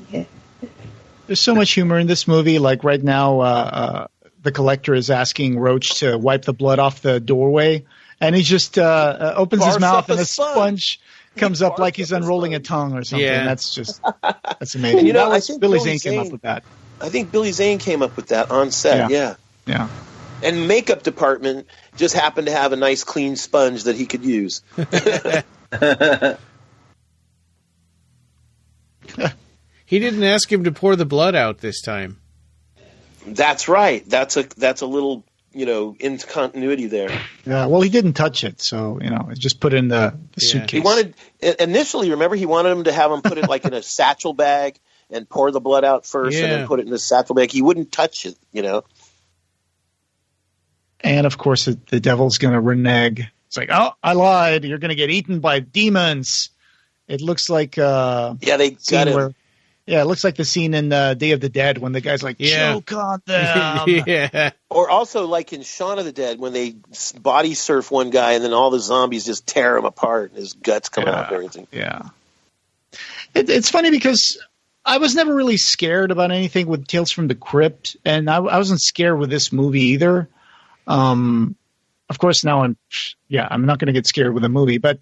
Yeah. There's so much humor in this movie. Like right now, the collector is asking Roach to wipe the blood off the doorway, and he just opens his mouth and a sponge comes up like he's unrolling a tongue or something. Yeah. That's amazing. I think Billy Zane came up with that. I think Billy Zane came up with that on set. Yeah. And makeup department just happened to have a nice clean sponge that he could use. He didn't ask him to pour the blood out this time. That's right. That's a little, continuity there. Yeah, well, he didn't touch it, so, just put it in the suitcase. He wanted, initially, remember, he wanted him to have him put it like in a satchel bag and pour the blood out first and then put it in the satchel bag. He wouldn't touch it, And, of course, the devil's going to renege. It's like, oh, I lied. You're going to get eaten by demons. It looks like they got him. It looks like the scene in Day of the Dead when the guy's like, choke on them. Or also like in Shaun of the Dead when they body surf one guy and then all the zombies just tear him apart and his guts come out and everything. Yeah. It's funny because I was never really scared about anything with Tales from the Crypt, and I wasn't scared with this movie either. Of course, now I'm not going to get scared with a movie, but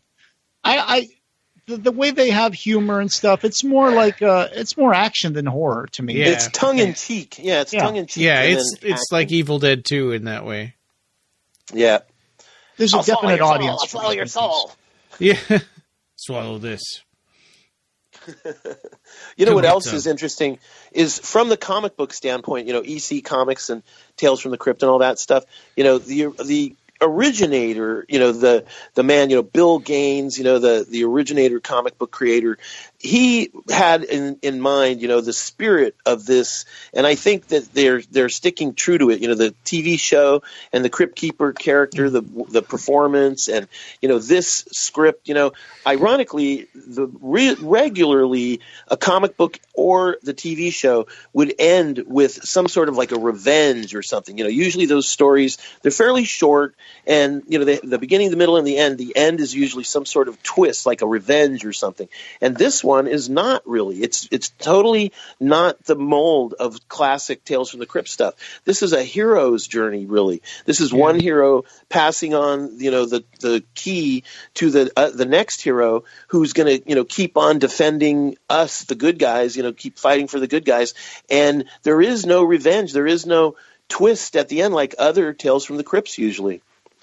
the way they have humor and stuff, it's more like it's more action than horror to me. Yeah. It's tongue in cheek. Yeah, it's tongue in cheek. Yeah, it's like Evil Dead 2 in that way. Yeah, there's a definite audience. I'll swallow your soul. Yeah, swallow this. What else is interesting is from the comic book standpoint, EC Comics and Tales from the Crypt and all that stuff, the originator, the man, Bill Gaines, the originator comic book creator, he had in mind, the spirit of this, and I think that they're sticking true to it. The TV show and the Crypt Keeper character, the performance, and this script. Ironically, regularly a comic book or the TV show would end with some sort of like a revenge or something. Usually those stories, they're fairly short, and the beginning, the middle, and the end. The end is usually some sort of twist, like a revenge or something. And this one is not really. It's totally not the mold of classic Tales from the Crypt stuff. This is a hero's journey, really. This is one hero passing on, the key to the next hero who's going to, keep on defending us, the good guys, keep fighting for the good guys. And there is no revenge. There is no twist at the end like other Tales from the Crypts usually.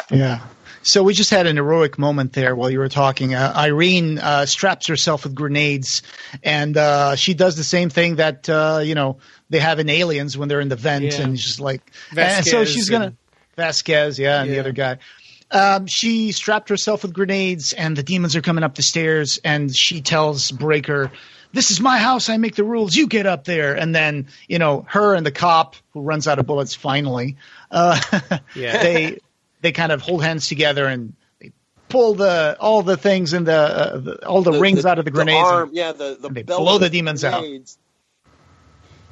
Yeah. So we just had an heroic moment there while you were talking. Irene straps herself with grenades, and she does the same thing that they have in Aliens when they're in the vent, and she's like, Vasquez, and so she's gonna Vasquez, and the other guy. She strapped herself with grenades, and the demons are coming up the stairs, and she tells Breaker, "This is my house. I make the rules. You get up there." And then her and the cop who runs out of bullets finally, they kind of hold hands together and they pull all the things and all the rings out of the grenades. Arm, and they blow the demons out.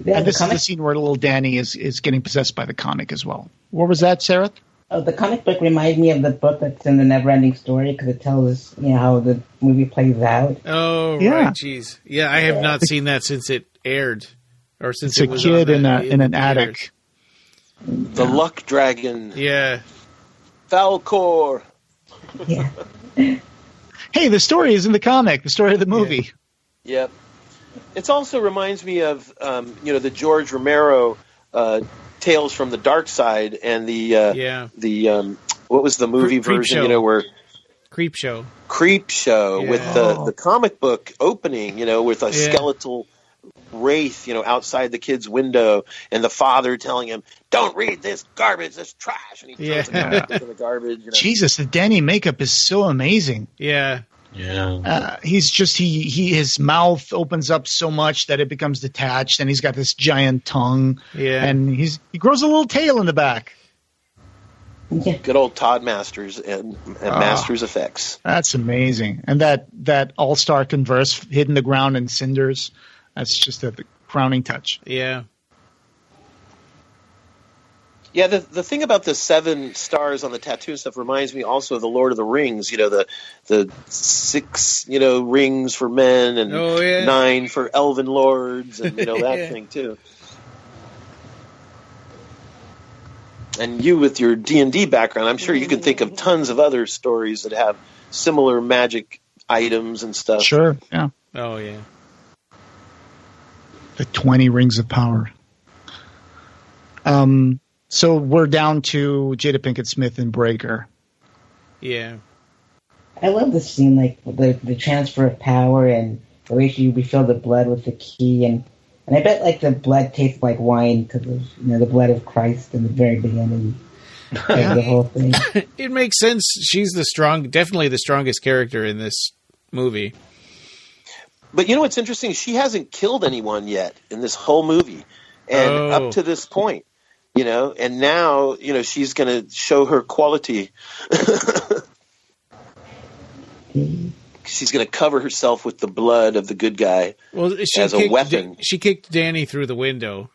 Yeah, and this is the scene where little Danny is getting possessed by the comic as well. What was that, Sareth? The comic book reminds me of the book that's in the Neverending Story because it tells us how the movie plays out. Oh, right, jeez. Yeah, I have not seen that since it aired. Or since it's it was a kid in an theaters. attic. The Luck Dragon. Yeah. Falcor. Yeah. Hey, the story is in the comic. The story of the movie. Yeah. It also reminds me of the George Romero Tales from the Dark Side and the what was the movie version? Show. Where Creep Show with the comic book opening. With a skeletal Reiff, outside the kid's window, and the father telling him, "Don't read this garbage, this trash," and he throws it into the garbage. Jesus, the Danny makeup is so amazing. Yeah. Yeah. He's just his mouth opens up so much that it becomes detached, and he's got this giant tongue. Yeah. And he grows a little tail in the back. Good old Todd Masters and Masters effects. That's amazing. And that all-star converse hid in the ground in cinders. That's just a crowning touch. Yeah. Yeah, the thing about the 7 stars on the tattoo and stuff reminds me also of the Lord of the Rings. The 6 rings for men and 9 for elven lords and that thing too. And you with your D&D background, I'm sure you can think of tons of other stories that have similar magic items and stuff. Sure. Yeah. Oh yeah. The 20 rings of power. So we're down to Jada Pinkett Smith and Breaker. Yeah. I love this scene, like the transfer of power and the way she refilled the blood with the key, and I bet like the blood tastes like wine because of the blood of Christ in the very beginning. The whole thing. It makes sense. She's definitely the strongest character in this movie. But what's interesting? She hasn't killed anyone yet in this whole movie, and up to this point. And now, she's going to show her quality. She's going to cover herself with the blood of the good guy as a weapon. She kicked Danny through the window.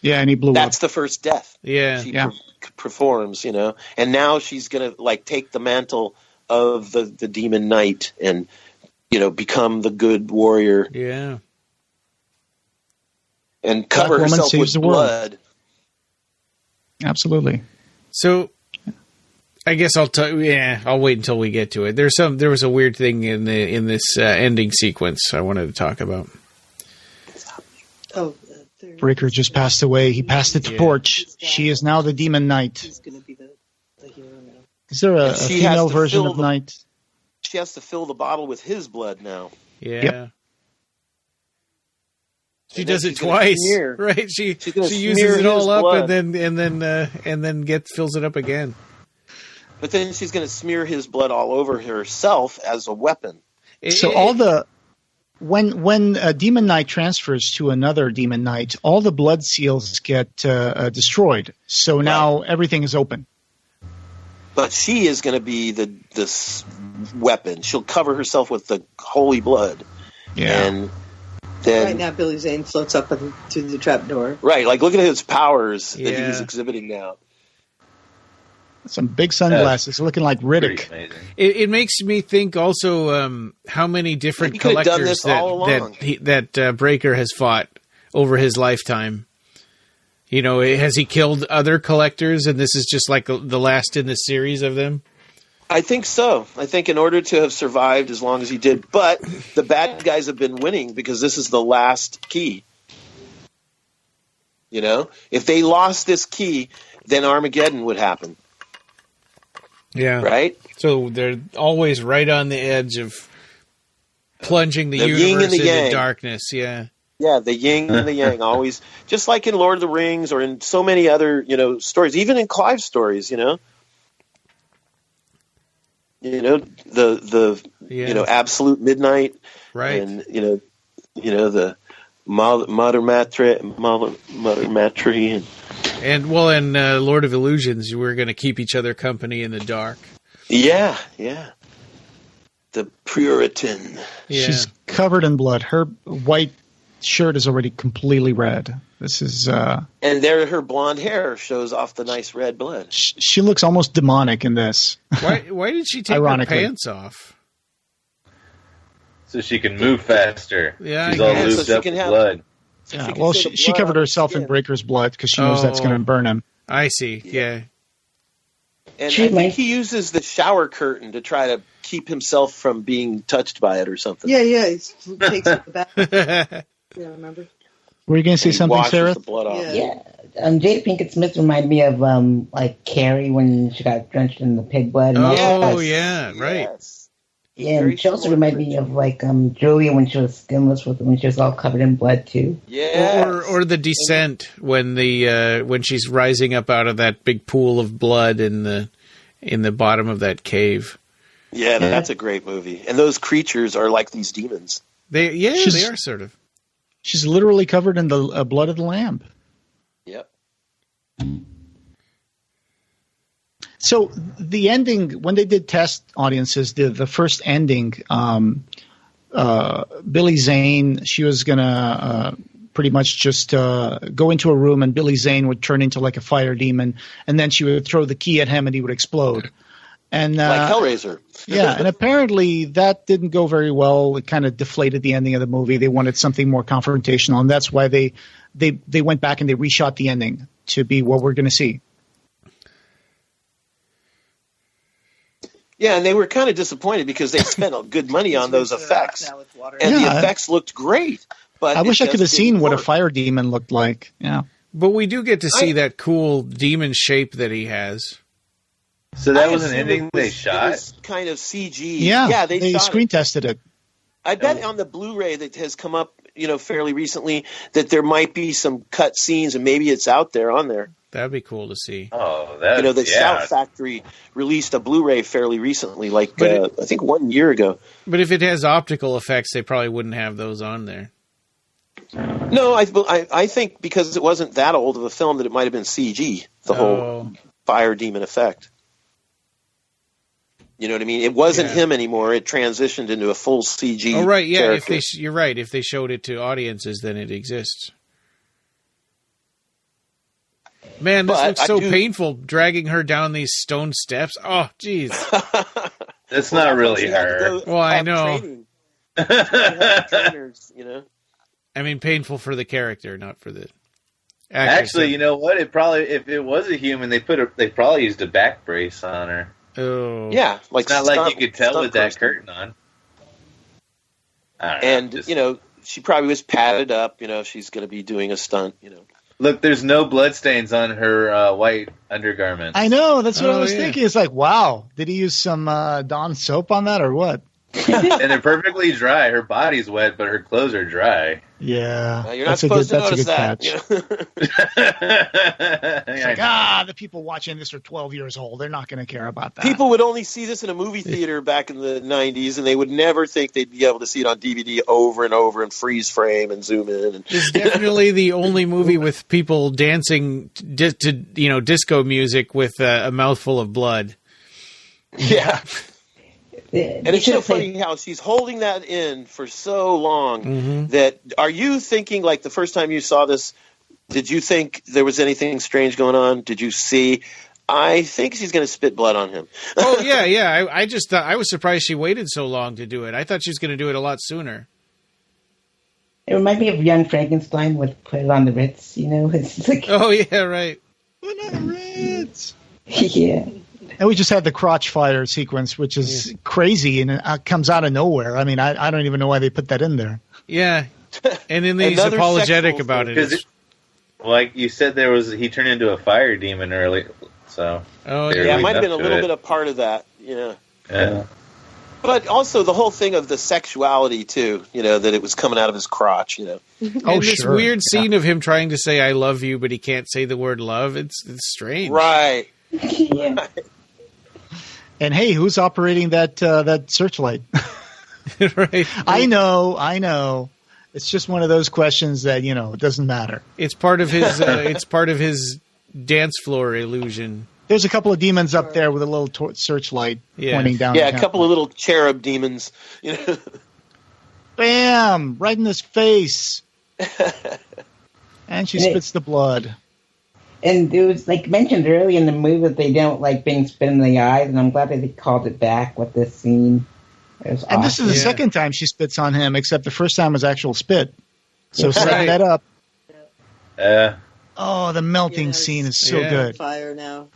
Yeah, and he blew up. That's the first death. Yeah. She performs, And now she's going to, take the mantle of the demon knight and, become the good warrior. Yeah. And cover herself with blood. Absolutely. So, I guess I'll wait until we get to it. There was a weird thing in this ending sequence I wanted to talk about. Breaker just passed away. He passed the torch. She is now the demon knight. She's going to be the hero now. Is there a female version of knight? She has to fill the bottle with his blood now. Yeah. Yep. She does it twice, right? She uses it all up blood. and then fills it up again. But then she's going to smear his blood all over herself as a weapon. When a demon knight transfers to another demon knight, all the blood seals get destroyed. So now everything is open. But she is going to be this weapon. She'll cover herself with the holy blood. Yeah. And then, right now, Billy Zane floats up through the trapdoor. Right, look at his powers that he's exhibiting now. Some big sunglasses, looking like Riddick. It makes me think also how many different collectors that Breaker has fought over his lifetime. Has he killed other collectors, and this is just like the last in the series of them? I think so. I think in order to have survived as long as he did. But the bad guys have been winning because this is the last key. If they lost this key, then Armageddon would happen. Yeah. Right? So they're always right on the edge of plunging the universe into darkness. Yeah. Yeah, the yin and the yang, always. Just like in Lord of the Rings or in so many other, stories, even in Clive stories, the absolute midnight, right? And the Mother Matre, and Lord of Illusions, we're going to keep each other company in the dark. Yeah. The Puritan. Yeah. She's covered in blood. Her white shirt is already completely red. This is and there her blonde hair shows off the nice red blood. She looks almost demonic in this. Why did she take her pants off? So she can move faster. Yeah, she's all lubed up with blood. So she covered herself in Breaker's blood because she knows that's going to burn him. I see. Yeah. And I think he uses the shower curtain to try to keep himself from being touched by it or something. Yeah, he takes it back. Yeah, remember? Were you going to say something, Sareth? The blood off. Yeah. Jada Pinkett Smith reminded me of like Carrie when she got drenched in the pig blood. And yeah, right. Yes. Yeah, and she also reminded me of like Julia when she was skinless, when she was all covered in blood too. Yeah. Or the Descent when she's rising up out of that big pool of blood in the bottom of that cave. Yeah, that's a great movie. And those creatures are like these demons. They are sort of. She's literally covered in the blood of the lamb. Yep. So the ending, when they did test audiences, the first ending, Billy Zane, she was going to pretty much just go into a room and Billy Zane would turn into like a fire demon, and then she would throw the key at him and he would explode. And like Hellraiser. Yeah, and apparently that didn't go very well. It kind of deflated the ending of the movie. They wanted something more confrontational, and that's why they went back and they reshot the ending to be what we're going to see. Yeah, and they were kind of disappointed because they spent good money on those effects, and the effects looked great. But I wish I could have seen what a fire demon looked like. Yeah, but we do get to see that cool demon shape that he has. So that was an ending they shot? It was kind of CG. Yeah, they screen tested it. I bet on the Blu-ray that has come up, fairly recently, that there might be some cut scenes, and maybe it's out there on there. That'd be cool to see. Oh, that the Shout Factory released a Blu-ray fairly recently, I think 1 year ago. But if it has optical effects, they probably wouldn't have those on there. No, I think because it wasn't that old of a film that it might have been CG, the whole fire demon effect. You know what I mean? It wasn't him anymore. It transitioned into a full CG. Oh, right, yeah. Character. You're right. If they showed it to audiences, then it exists. Man, this looks so painful, dragging her down these stone steps. Oh, jeez. That's not really her. Well, I know. Trainers, I mean, painful for the character, not for the actor. Actually, you know what? It probably, if it was a human, they probably used a back brace on her. Oh. Yeah, it's not like you could tell with that curtain on. She probably was padded up. She's going to be doing a stunt. Look, there's no bloodstains on her white undergarment. I know. That's what I was thinking. It's like, wow, did he use some Dawn soap on that or what? And they're perfectly dry. Her body's wet, but her clothes are dry. Yeah, you're not supposed to notice that. It's like, the people watching this are 12 years old. They're not going to care about that. People would only see this in a movie theater back in the 90s, and they would never think they'd be able to see it on DVD over and over and freeze frame and zoom in. It's definitely the only movie with people dancing to disco music with a mouthful of blood. Yeah. And it's so funny how she's holding that in for so long that are you thinking, like, the first time you saw this, did you think there was anything strange going on? Did you see, I think she's going to spit blood on him? Oh, yeah. I just thought, I was surprised she waited so long to do it. I thought she was going to do it a lot sooner. It reminded me of Young Frankenstein with Put It on the Ritz, It's like, oh, yeah, right. Put it on the Ritz. Yeah. And we just had the crotch fire sequence, which is crazy, and it comes out of nowhere. I mean, I don't even know why they put that in there. Yeah, and then he's apologetic about it. Because, like you said, he turned into a fire demon early. So it might have been a little bit of part of that. Yeah. But also the whole thing of the sexuality too. That it was coming out of his crotch. And this weird scene of him trying to say "I love you," but he can't say the word "love." It's strange, right? Yeah. Right. And hey, who's operating that searchlight? Right. I know. It's just one of those questions that it doesn't matter. It's part of his. It's part of his dance floor illusion. There's a couple of demons up there with a little searchlight pointing down. Yeah, a couple of little cherub demons. Bam! Right in his face. And she spits the blood. And it was mentioned earlier in the movie that they don't like being spit in the eyes, and I'm glad that they called it back with this scene. And awesome. This is the second time she spits on him, except the first time was actual spit. So set that up. Oh, the melting scene is so good. Fire now.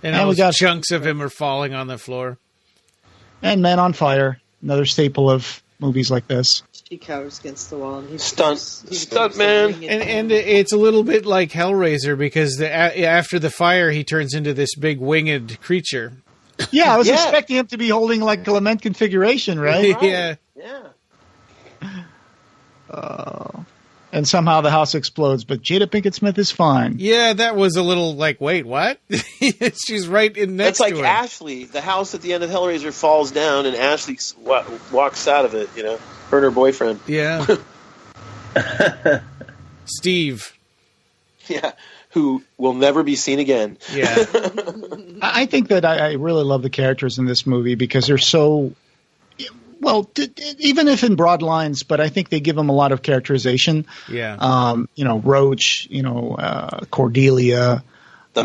And all those chunks of him are falling on the floor. And Men on Fire, another staple of movies like this. She cowers against the wall. And he's stunt man. And it's a little bit like Hellraiser because after the fire, he turns into this big winged creature. Yeah, I was expecting him to be holding like a lament configuration, right? Yeah. And somehow the house explodes, but Jada Pinkett Smith is fine. Yeah, that was a little like, wait, what? She's right in next to him. That's like Ashley. The house at the end of Hellraiser falls down, and Ashley walks out of it, her and her boyfriend. Yeah. Steve. Yeah, who will never be seen again. Yeah. I think that I really love the characters in this movie because they're so... Well, even if in broad lines, but I think they give them a lot of characterization. Yeah. Roach, Cordelia. The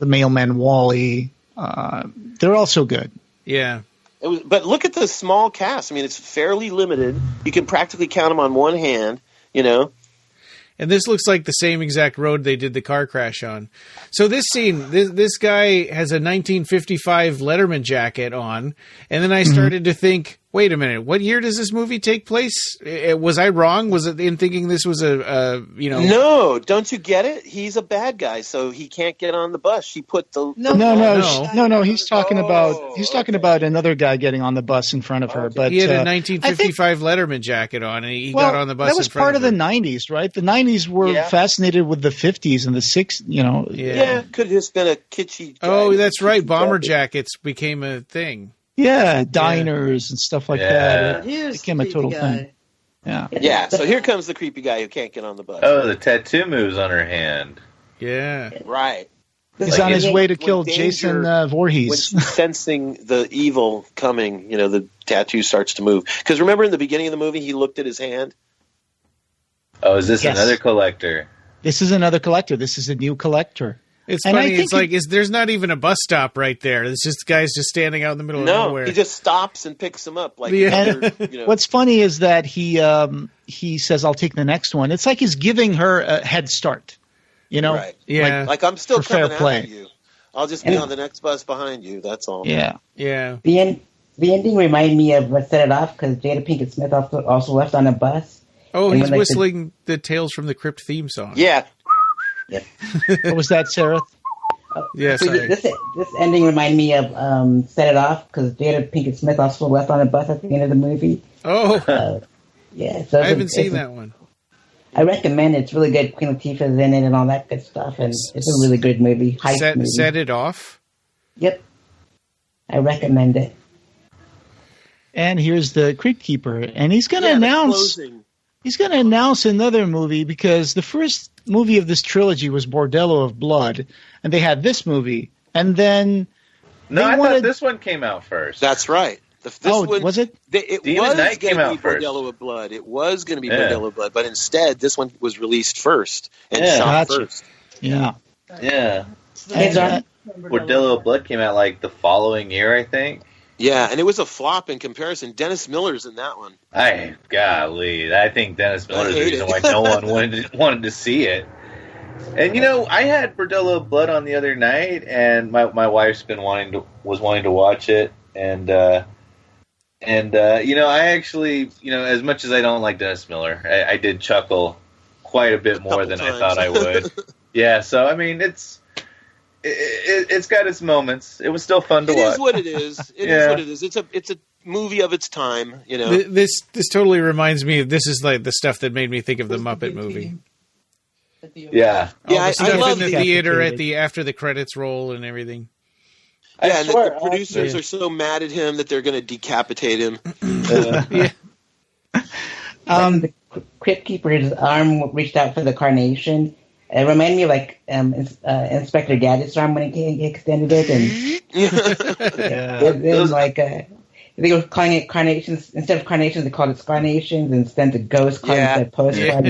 mailman. Wally. They're all so good. Yeah. But look at the small cast. I mean, it's fairly limited. You can practically count them on one hand, And this looks like the same exact road they did the car crash on. So this scene, this guy has a 1955 Letterman jacket on, and then I started to think, wait a minute, what year does this movie take place? Was I wrong? Was it in thinking this was No, don't you get it? He's a bad guy, so he can't get on the bus. She put the... No, he's talking about another guy getting on the bus in front of her. But he had a 1955 Letterman jacket on, and he got on the bus in front of her. That was part of the 90s, right? The 90s were fascinated with the 50s and the 60s, Yeah, could have just been a kitschy... that's right. Bomber jackets became a thing. Yeah, diners and stuff like that. It became a total thing. Yeah, so here comes the creepy guy who can't get on the bus. Oh, the tattoo moves on her hand. Yeah. Right. He's on his way to kill Jason Voorhees. When she's sensing the evil coming, the tattoo starts to move. Because remember in the beginning of the movie, he looked at his hand? Oh, is this another collector? This is another collector. This is a new collector. It's funny. It's like there's not even a bus stop right there. It's just guys just standing out in the middle of nowhere. No, he just stops and picks them up. What's funny is that he says, "I'll take the next one." It's like he's giving her a head start. Right? Yeah, like I'm still coming fair play. after you. I'll just be on the next bus behind you. That's all. Yeah. The ending reminded me of what set it off because Jada Pinkett Smith also left on a bus. Oh, he's whistling the Tales from the Crypt theme song. Yeah. Yep. What was that, Sareth? Yeah, sorry. This ending reminded me of Set It Off because Jada Pinkett Smith also left on a bus at the end of the movie. Oh. So I haven't seen that one. I recommend it. It's really good. Queen Latifah's in it and all that good stuff, and it's a really good movie. Movie. Set It Off? Yep. I recommend it. And here's the Crypt Keeper, and he's going to announce... He's going to announce another movie because the first movie of this trilogy was Bordello of Blood, and they had this movie, and then I thought this one came out first. That's right. Was it? It Demon was Knight came out first. Bordello of Blood. It was going to be Bordello of Blood, but instead this one was released first and shot first. Yeah. Bordello of Blood came out like the following year, I think. Yeah, and it was a flop in comparison. Dennis Miller's in that one. Golly, I think Dennis Miller's the reason why no one wanted to see it. And I had Bordello of Blood on the other night, and my wife's was wanting to watch it, and I actually, as much as I don't like Dennis Miller, I did chuckle quite a bit more than I thought I would. Yeah, so I mean it's got its moments. It was still fun to watch. It is what it is. It is what it is. It's a movie of its time. This totally reminds me of this is like the stuff that made me think of the Muppet movie. Yeah, I love the theater after the credits roll and everything. Yeah, and the producers are so mad at him that they're going to decapitate him. The Crypt Keeper's arm reached out for the carnation. It reminded me of like Inspector Gadget's arm when he extended it, and then like they were calling it carnations instead of carnations. They called it scarnations, and sent the ghost card instead of postcard,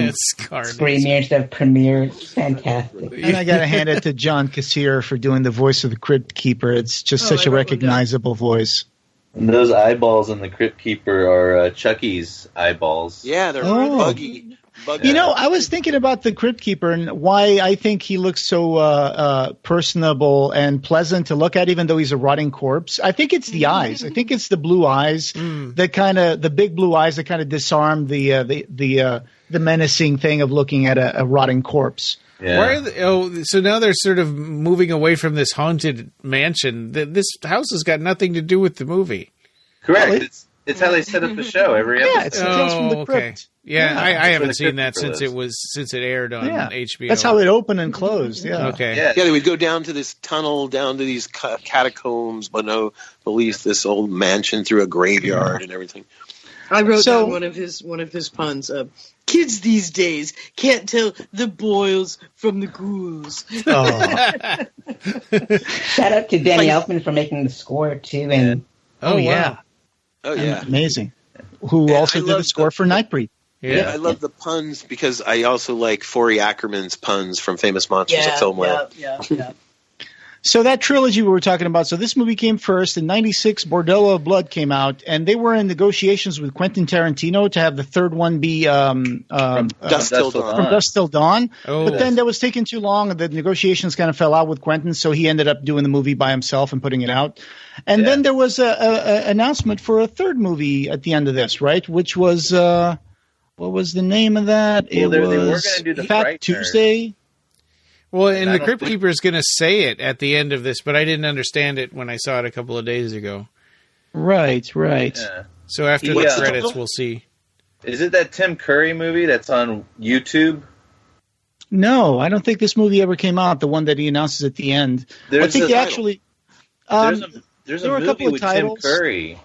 Screamier instead of premiere. Fantastic. And I got to hand it to John Kassir for doing the voice of the Crypt Keeper. It's just such a recognizable voice. And those eyeballs in the Crypt Keeper are Chucky's eyeballs. Yeah, they're buggy. I was thinking about the Crypt Keeper and why I think he looks so personable and pleasant to look at, even though he's a rotting corpse. I think it's the eyes. I think it's the blue eyes, the big blue eyes that kind of disarm the menacing thing of looking at a rotting corpse. Yeah. So now they're sort of moving away from this haunted mansion. This house has got nothing to do with the movie. Correct. It's how they set up the show every episode. Yeah, it's Tales from the Crypt. Okay. Yeah, I haven't seen that since it aired on HBO. That's how it opened and closed. Yeah. Okay. Yeah, they would go down to this tunnel, down to these catacombs, beneath this old mansion through a graveyard and everything. I wrote down one of his puns. Kids these days can't tell the boils from the ghouls. Shout out to Danny Elfman for making the score too. And wow. Oh yeah, amazing. Who also did the score for Nightbreed. Yeah, I love the puns because I also like Forey Ackerman's puns from Famous Monsters of Filmland. Yeah. So that trilogy we were talking about, so this movie came first. In 96, Bordello of Blood came out, and they were in negotiations with Quentin Tarantino to have the third one be From Dusk Till Dawn. From Dusk Till Dawn. Oh. But then that was taking too long, and the negotiations kind of fell out with Quentin, so he ended up doing the movie by himself and putting it out. And then there was a announcement for a third movie at the end of this, right? Which was, what was the name of that? Well, it they were was going to do the Fat Frighteners. Tuesday. Well, and the Crypt Keeper is going to say it at the end of this, but I didn't understand it when I saw it a couple of days ago. Right. Yeah. So after the credits, we'll see. Is it that Tim Curry movie that's on YouTube? No, I don't think this movie ever came out, the one that he announces at the end. I think he actually... There's a movie with Tim Curry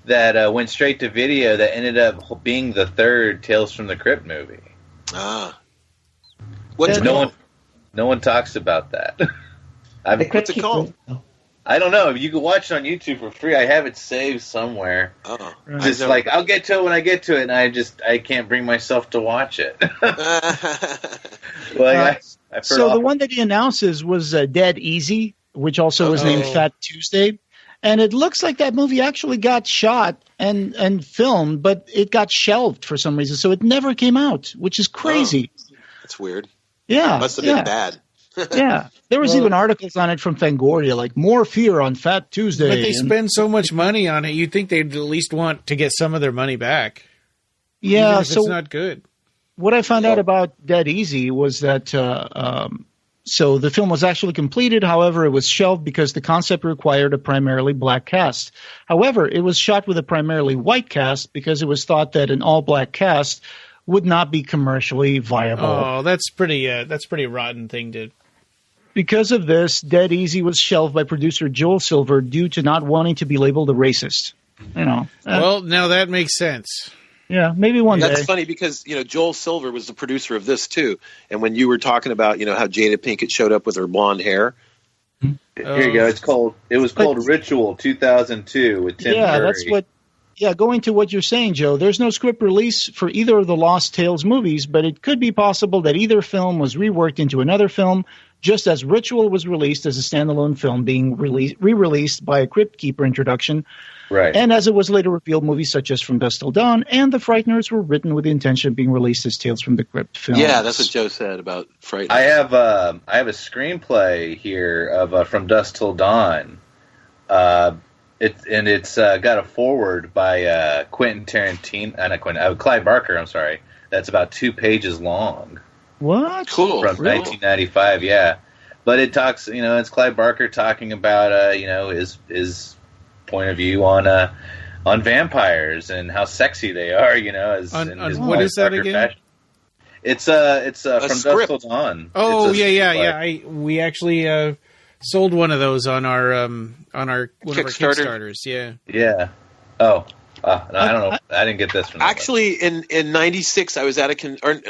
that went straight to video that ended up being the third Tales from the Crypt movie. What's it called? No one talks about that. What's it called? I don't know. You can watch it on YouTube for free. I have it saved somewhere. Just I'll get to it when I get to it, and I can't bring myself to watch it. So the one that he announces was Dead Easy, which also was named Fat Tuesday. And it looks like that movie actually got shot and filmed, but it got shelved for some reason. So it never came out, which is crazy. That's weird. Yeah. Must have been bad. Yeah. There was even articles on it from Fangoria, like more fear on Fat Tuesday. But they spend so much money on it, you'd think they'd at least want to get some of their money back. Yeah. Even if it's not good. What I found out about Dead Easy was that so the film was actually completed. However, it was shelved because the concept required a primarily black cast. However, it was shot with a primarily white cast because it was thought that an all-black cast would not be commercially viable. Oh, that's pretty rotten thing to... Because of this, Dead Easy was shelved by producer Joel Silver due to not wanting to be labeled a racist. Well, now that makes sense. Yeah, maybe one day. That's funny because, Joel Silver was the producer of this too. And when you were talking about, how Jada Pinkett showed up with her blonde hair. Here you go. It was called Ritual 2002 with Tim Curry. That's what... Yeah, going to what you're saying, Joe, there's no script release for either of the Lost Tales movies, but it could be possible that either film was reworked into another film, just as Ritual was released as a standalone film being re-released by a Crypt Keeper introduction. Right. And as it was later revealed, movies such as From Dusk Till Dawn and The Frighteners were written with the intention of being released as Tales from the Crypt films. Yeah, that's what Joe said about Frighteners. I have a screenplay here of From Dusk Till Dawn. It's got a foreword by Quentin Tarantino, Clive Barker. I'm sorry. That's about 2 pages long. What? Cool. From 1995, yeah. But it talks, it's Clive Barker talking about, his point of view on vampires and how sexy they are, what is that again? Fashion. It's From Dusk Till Dawn. Oh, yeah. We actually sold one of those on our one of our Kickstarters. Yeah. Oh, I don't know. I didn't get this from actually in 96. I was at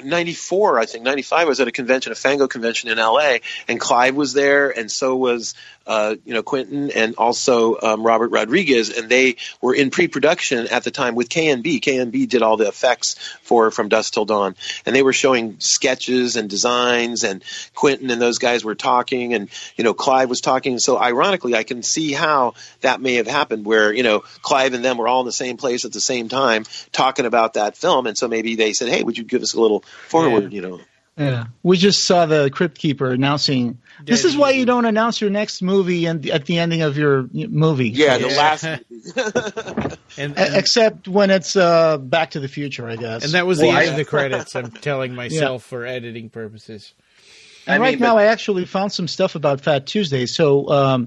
94. I think 95. I was at a convention, a Fango convention in L.A. and Clive was there, and so was Quentin and also Robert Rodriguez, and they were in pre-production at the time with K&B. K&B did all the effects for From Dusk Till Dawn, and they were showing sketches and designs, and Quentin and those guys were talking, and Clive was talking. So ironically, I can see how that may have happened, where Clive and them were all in the same place at the same time talking about that film. And so maybe they said, hey, would you give us a little forward, Yeah, we just saw the Crypt Keeper announcing. This is why you don't announce your next movie at the ending of your movie. Yeah, the last movie. Except when it's Back to the Future, I guess. And that was the end of the credits, I'm telling myself, for editing purposes. And now I actually found some stuff about Fat Tuesday. So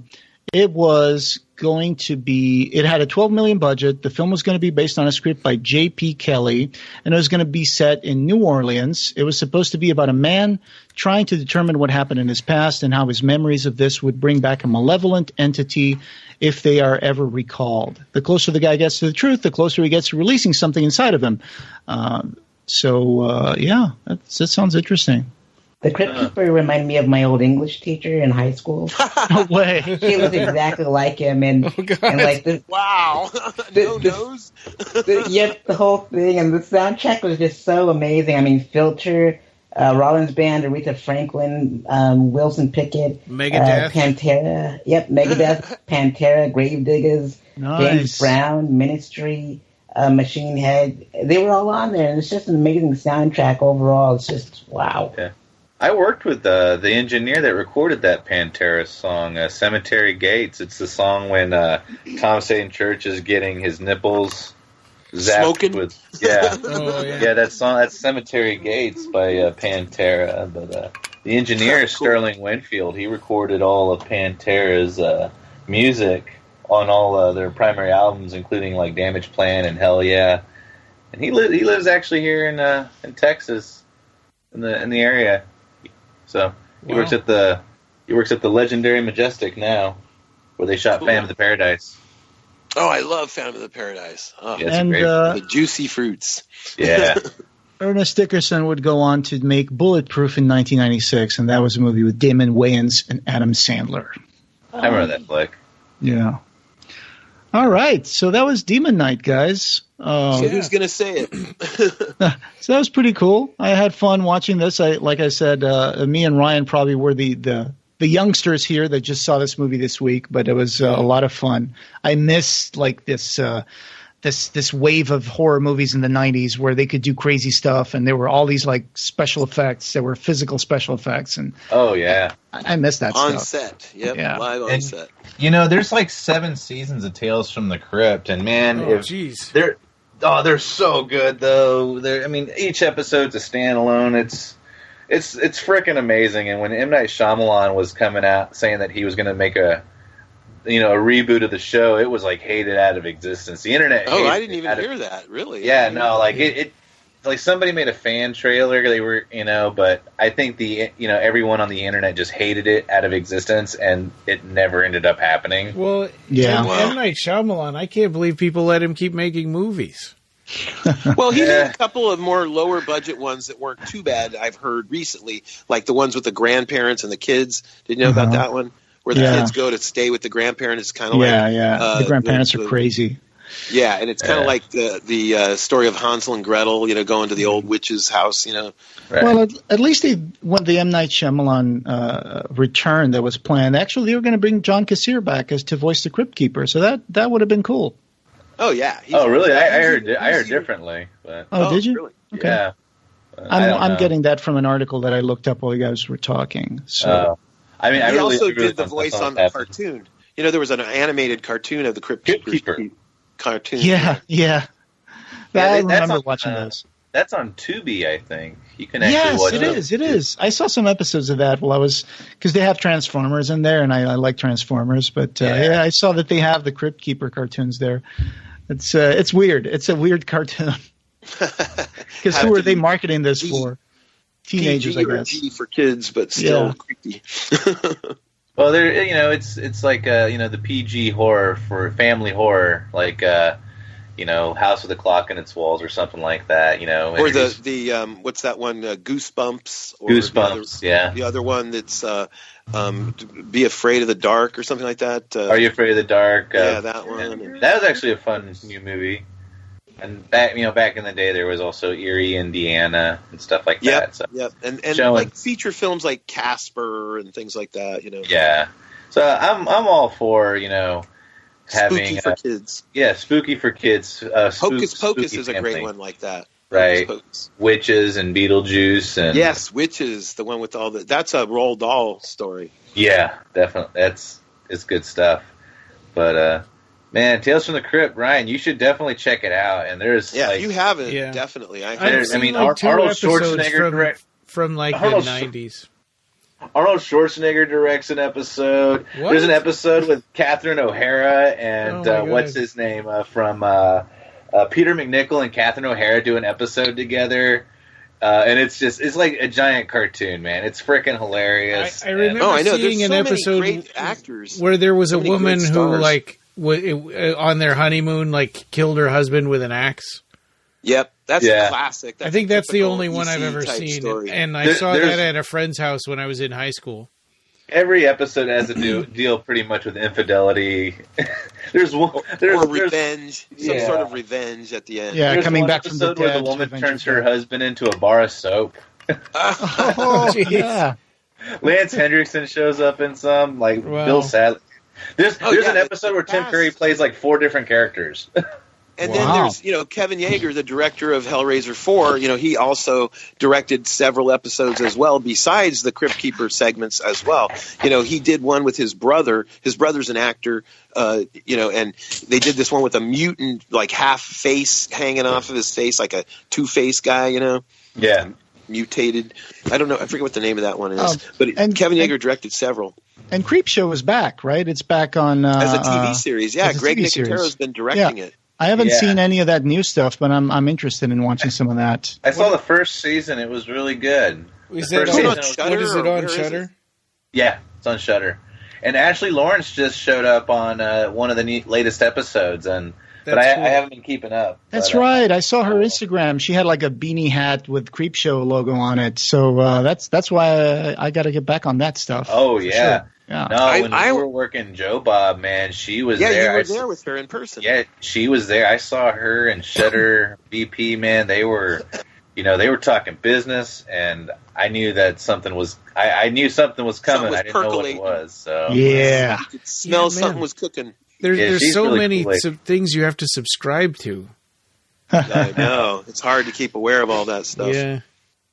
it was going to be – it had a $12 million budget. The film was going to be based on a script by J.P. Kelly, and it was going to be set in New Orleans. It was supposed to be about a man trying to determine what happened in his past and how his memories of this would bring back a malevolent entity if they are ever recalled. The closer the guy gets to the truth, the closer he gets to releasing something inside of him. That sounds interesting. The Crypt Keeper reminded me of my old English teacher in high school. No way. She was exactly like him, and like wow, nose. Yep, the whole thing, and the soundtrack was just so amazing. I mean, Filter, Rollins Band, Aretha Franklin, Wilson Pickett, Megadeth, Pantera. Yep, Megadeth, Pantera, Gravediggers, James Brown, Ministry. Machine Head. They were all on there, and it's just an amazing soundtrack overall. It's just wow. Yeah. I worked with the engineer that recorded that Pantera song, Cemetery Gates. It's the song when Tom St. Church is getting his nipples zapped smoking with. Yeah. Yeah, that song, that's Cemetery Gates by Pantera. But the engineer, Sterling Winfield, he recorded all of Pantera's music on all their primary albums, including like Damage Plan and Hell Yeah. And he lives actually here in Texas, in the area. So he works at the legendary Majestic now, where they shot Phantom of the Paradise. Oh, I love Phantom of the Paradise. Oh, yeah, and the juicy fruits. Yeah. Ernest Dickerson would go on to make Bulletproof in 1996, and that was a movie with Damon Wayans and Adam Sandler. I remember that flick. Yeah. All right, so that was Demon Knight, guys. Who's going to say it? So that was pretty cool. I had fun watching this. Like I said, me and Ryan probably were the youngsters here that just saw this movie this week, but it was a lot of fun. I missed like this wave of horror movies in the 90s where they could do crazy stuff, and there were all these like special effects. There were physical special effects, and I missed that on stuff. Set. Yep, yeah. Live on set. There's like 7 seasons of Tales from the Crypt, and man, they're so good though. Each episode's a standalone. It's freaking amazing. And when M. Night Shyamalan was coming out saying that he was going to make a reboot of the show, it was like hated out of existence. The internet. Oh, I didn't even hear that. Really? Yeah, no, like it like somebody made a fan trailer. They were, but I think everyone on the internet just hated it out of existence, and it never ended up happening. Well, M. Night Shyamalan, I can't believe people let him keep making movies. Well, he made a couple of more lower budget ones that weren't too bad. I've heard recently, like the ones with the grandparents and the kids. Did you know about that one? Where the kids go to stay with the grandparents. It's kind of the grandparents are crazy. Yeah, and it's kind of like the story of Hansel and Gretel, going to the old witch's house, Right. Well, at least when the M. Night Shyamalan return that was planned, actually they were going to bring John Kassir back to voice the Crypt Keeper, so that would have been cool. Oh yeah. Oh really? I heard differently. But. Oh, did you? Really? Okay. Yeah. I'm getting that from an article that I looked up while you guys were talking. So. He also did the voice on the cartoon. There was an animated cartoon of the Crypt Keeper. Cartoon. Yeah. I remember watching those. That's on Tubi, I think. You can actually watch it. Yes, it is. I saw some episodes of that because they have Transformers in there, and I like Transformers. But I saw that they have the Crypt Keeper cartoons there. It's weird. It's a weird cartoon. Because who are they marketing this for? Teenagers, PG I guess. G for kids, but still creepy. Well, it's like the PG horror for family horror, like House with a Clock in Its Walls or something like that. Or the what's that one? Goosebumps. Or Goosebumps. The other one that's Be Afraid of the Dark or something like that. Are You Afraid of the Dark? That one. That was actually a fun new movie. And back in the day, there was also Erie, Indiana, and stuff like that. So and like feature films like Casper and things like that. Yeah. So I'm all for having spooky for kids. Yeah, spooky for kids. Hocus Pocus is a great one like that. Right, Witches and Beetlejuice and yes, Witches, the one with all the. That's a Roald Dahl story. Yeah, definitely, it's good stuff. But man, Tales from the Crypt, Ryan, you should definitely check it out. And there's if you haven't, definitely. I've seen Arnold Schwarzenegger from like the 90s. Arnold Schwarzenegger directs an episode. What? There's an episode with Catherine O'Hara and what's his name from Peter McNichol and Catherine O'Hara do an episode together. And it's like a giant cartoon, man. It's freaking hilarious. I remember seeing an episode great actors where there was a woman who like on their honeymoon like killed her husband with an axe. Yep, that's a classic. I think that's the only one I've ever seen, story. And I saw that at a friend's house when I was in high school. Every episode has a deal pretty much with infidelity. There's revenge, some sort of revenge at the end. Yeah, there's coming one back from the dead. Where the woman turns her husband into a bar of soap. Yeah. Lance Hendrickson shows up in some, Bill Sadler. There's an episode where Tim Curry plays like 4 different characters. And then there's, Kevin Yeager, the director of Hellraiser 4, he also directed several episodes as well, besides the Crypt Keeper segments as well. He did one with his brother. His brother's an actor, and they did this one with a mutant, like half face hanging off of his face, like a Two-Face guy, Yeah. Mutated. I don't know. I forget what the name of that one is. But Kevin Yeager directed several. And Creepshow is back, right? It's back on... as a TV series. Yeah, Greg Nicotero's been directing it. I haven't seen any of that new stuff, but I'm interested in watching some of that. I saw the first season; it was really good. Is it on Shudder? Yeah, it's on Shudder. And Ashley Lawrence just showed up on one of the latest episodes, but I haven't been keeping up. That's right. I saw her Instagram. She had like a beanie hat with Creepshow logo on it. So that's why I got to get back on that stuff. Oh yeah. Sure. Yeah. No, when we were working Joe Bob, man, she was there. Yeah, you were there with her in person. Yeah, she was there. I saw her and Shudder BP, man. They were talking business, and I knew that something was. I knew something was coming. I didn't know what it was. So yeah, you could smell something was cooking. There's so really many things you have to subscribe to. I know it's hard to keep aware of all that stuff. Yeah,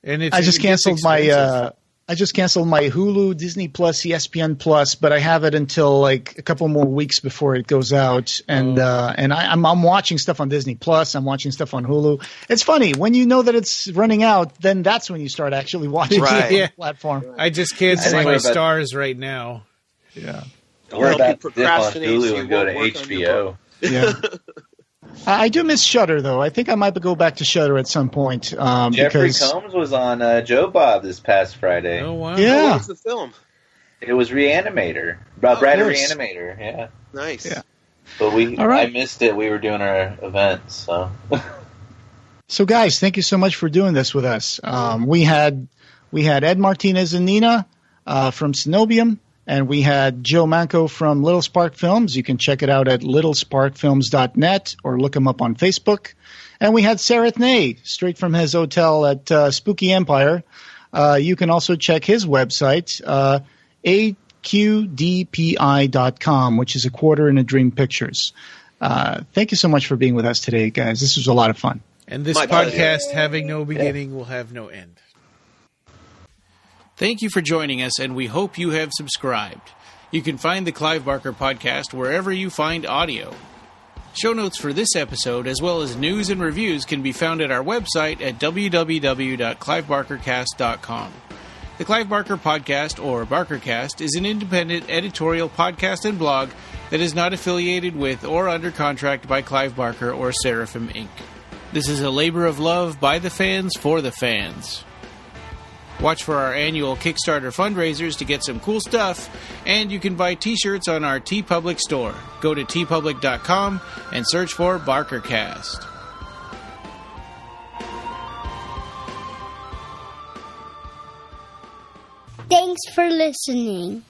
and I just canceled my. I just canceled my Hulu, Disney Plus, ESPN Plus, but I have it until like a couple more weeks before it goes out. And I'm watching stuff on Disney Plus. I'm watching stuff on Hulu. It's funny when you know that it's running out, then that's when you start actually watching the platform. I just canceled my Stars right now. Yeah, we're about to dip on Hulu and go to HBO. Yeah. I do miss Shudder, though. I think I might go back to Shudder at some point. Jeffrey Combs was on Joe Bob this past Friday. Oh, wow. Yeah. What was the film? It was Reanimator. Brad Reanimator, yeah. Nice. Yeah. But I missed it. We were doing our event, so. So, guys, thank you so much for doing this with us. We had Ed Martinez and Nina from Coenobium. And we had Joe Manco from Little Spark Films. You can check it out at littlesparkfilms.net or look him up on Facebook. And we had Sareth Ney, straight from his hotel at Spooky Empire. You can also check his website, aqdpi.com, which is a quarter in a dream pictures. Thank you so much for being with us today, guys. This was a lot of fun. And this podcast, having no beginning, will have no end. Thank you for joining us, and we hope you have subscribed. You can find the Clive Barker Podcast wherever you find audio. Show notes for this episode, as well as news and reviews, can be found at our website at www.clivebarkercast.com. The Clive Barker Podcast, or BarkerCast, is an independent editorial podcast and blog that is not affiliated with or under contract by Clive Barker or Seraphim Inc. This is a labor of love by the fans for the fans. Watch for our annual Kickstarter fundraisers to get some cool stuff, and you can buy t-shirts on our TeePublic store. Go to teepublic.com and search for BarkerCast. Thanks for listening.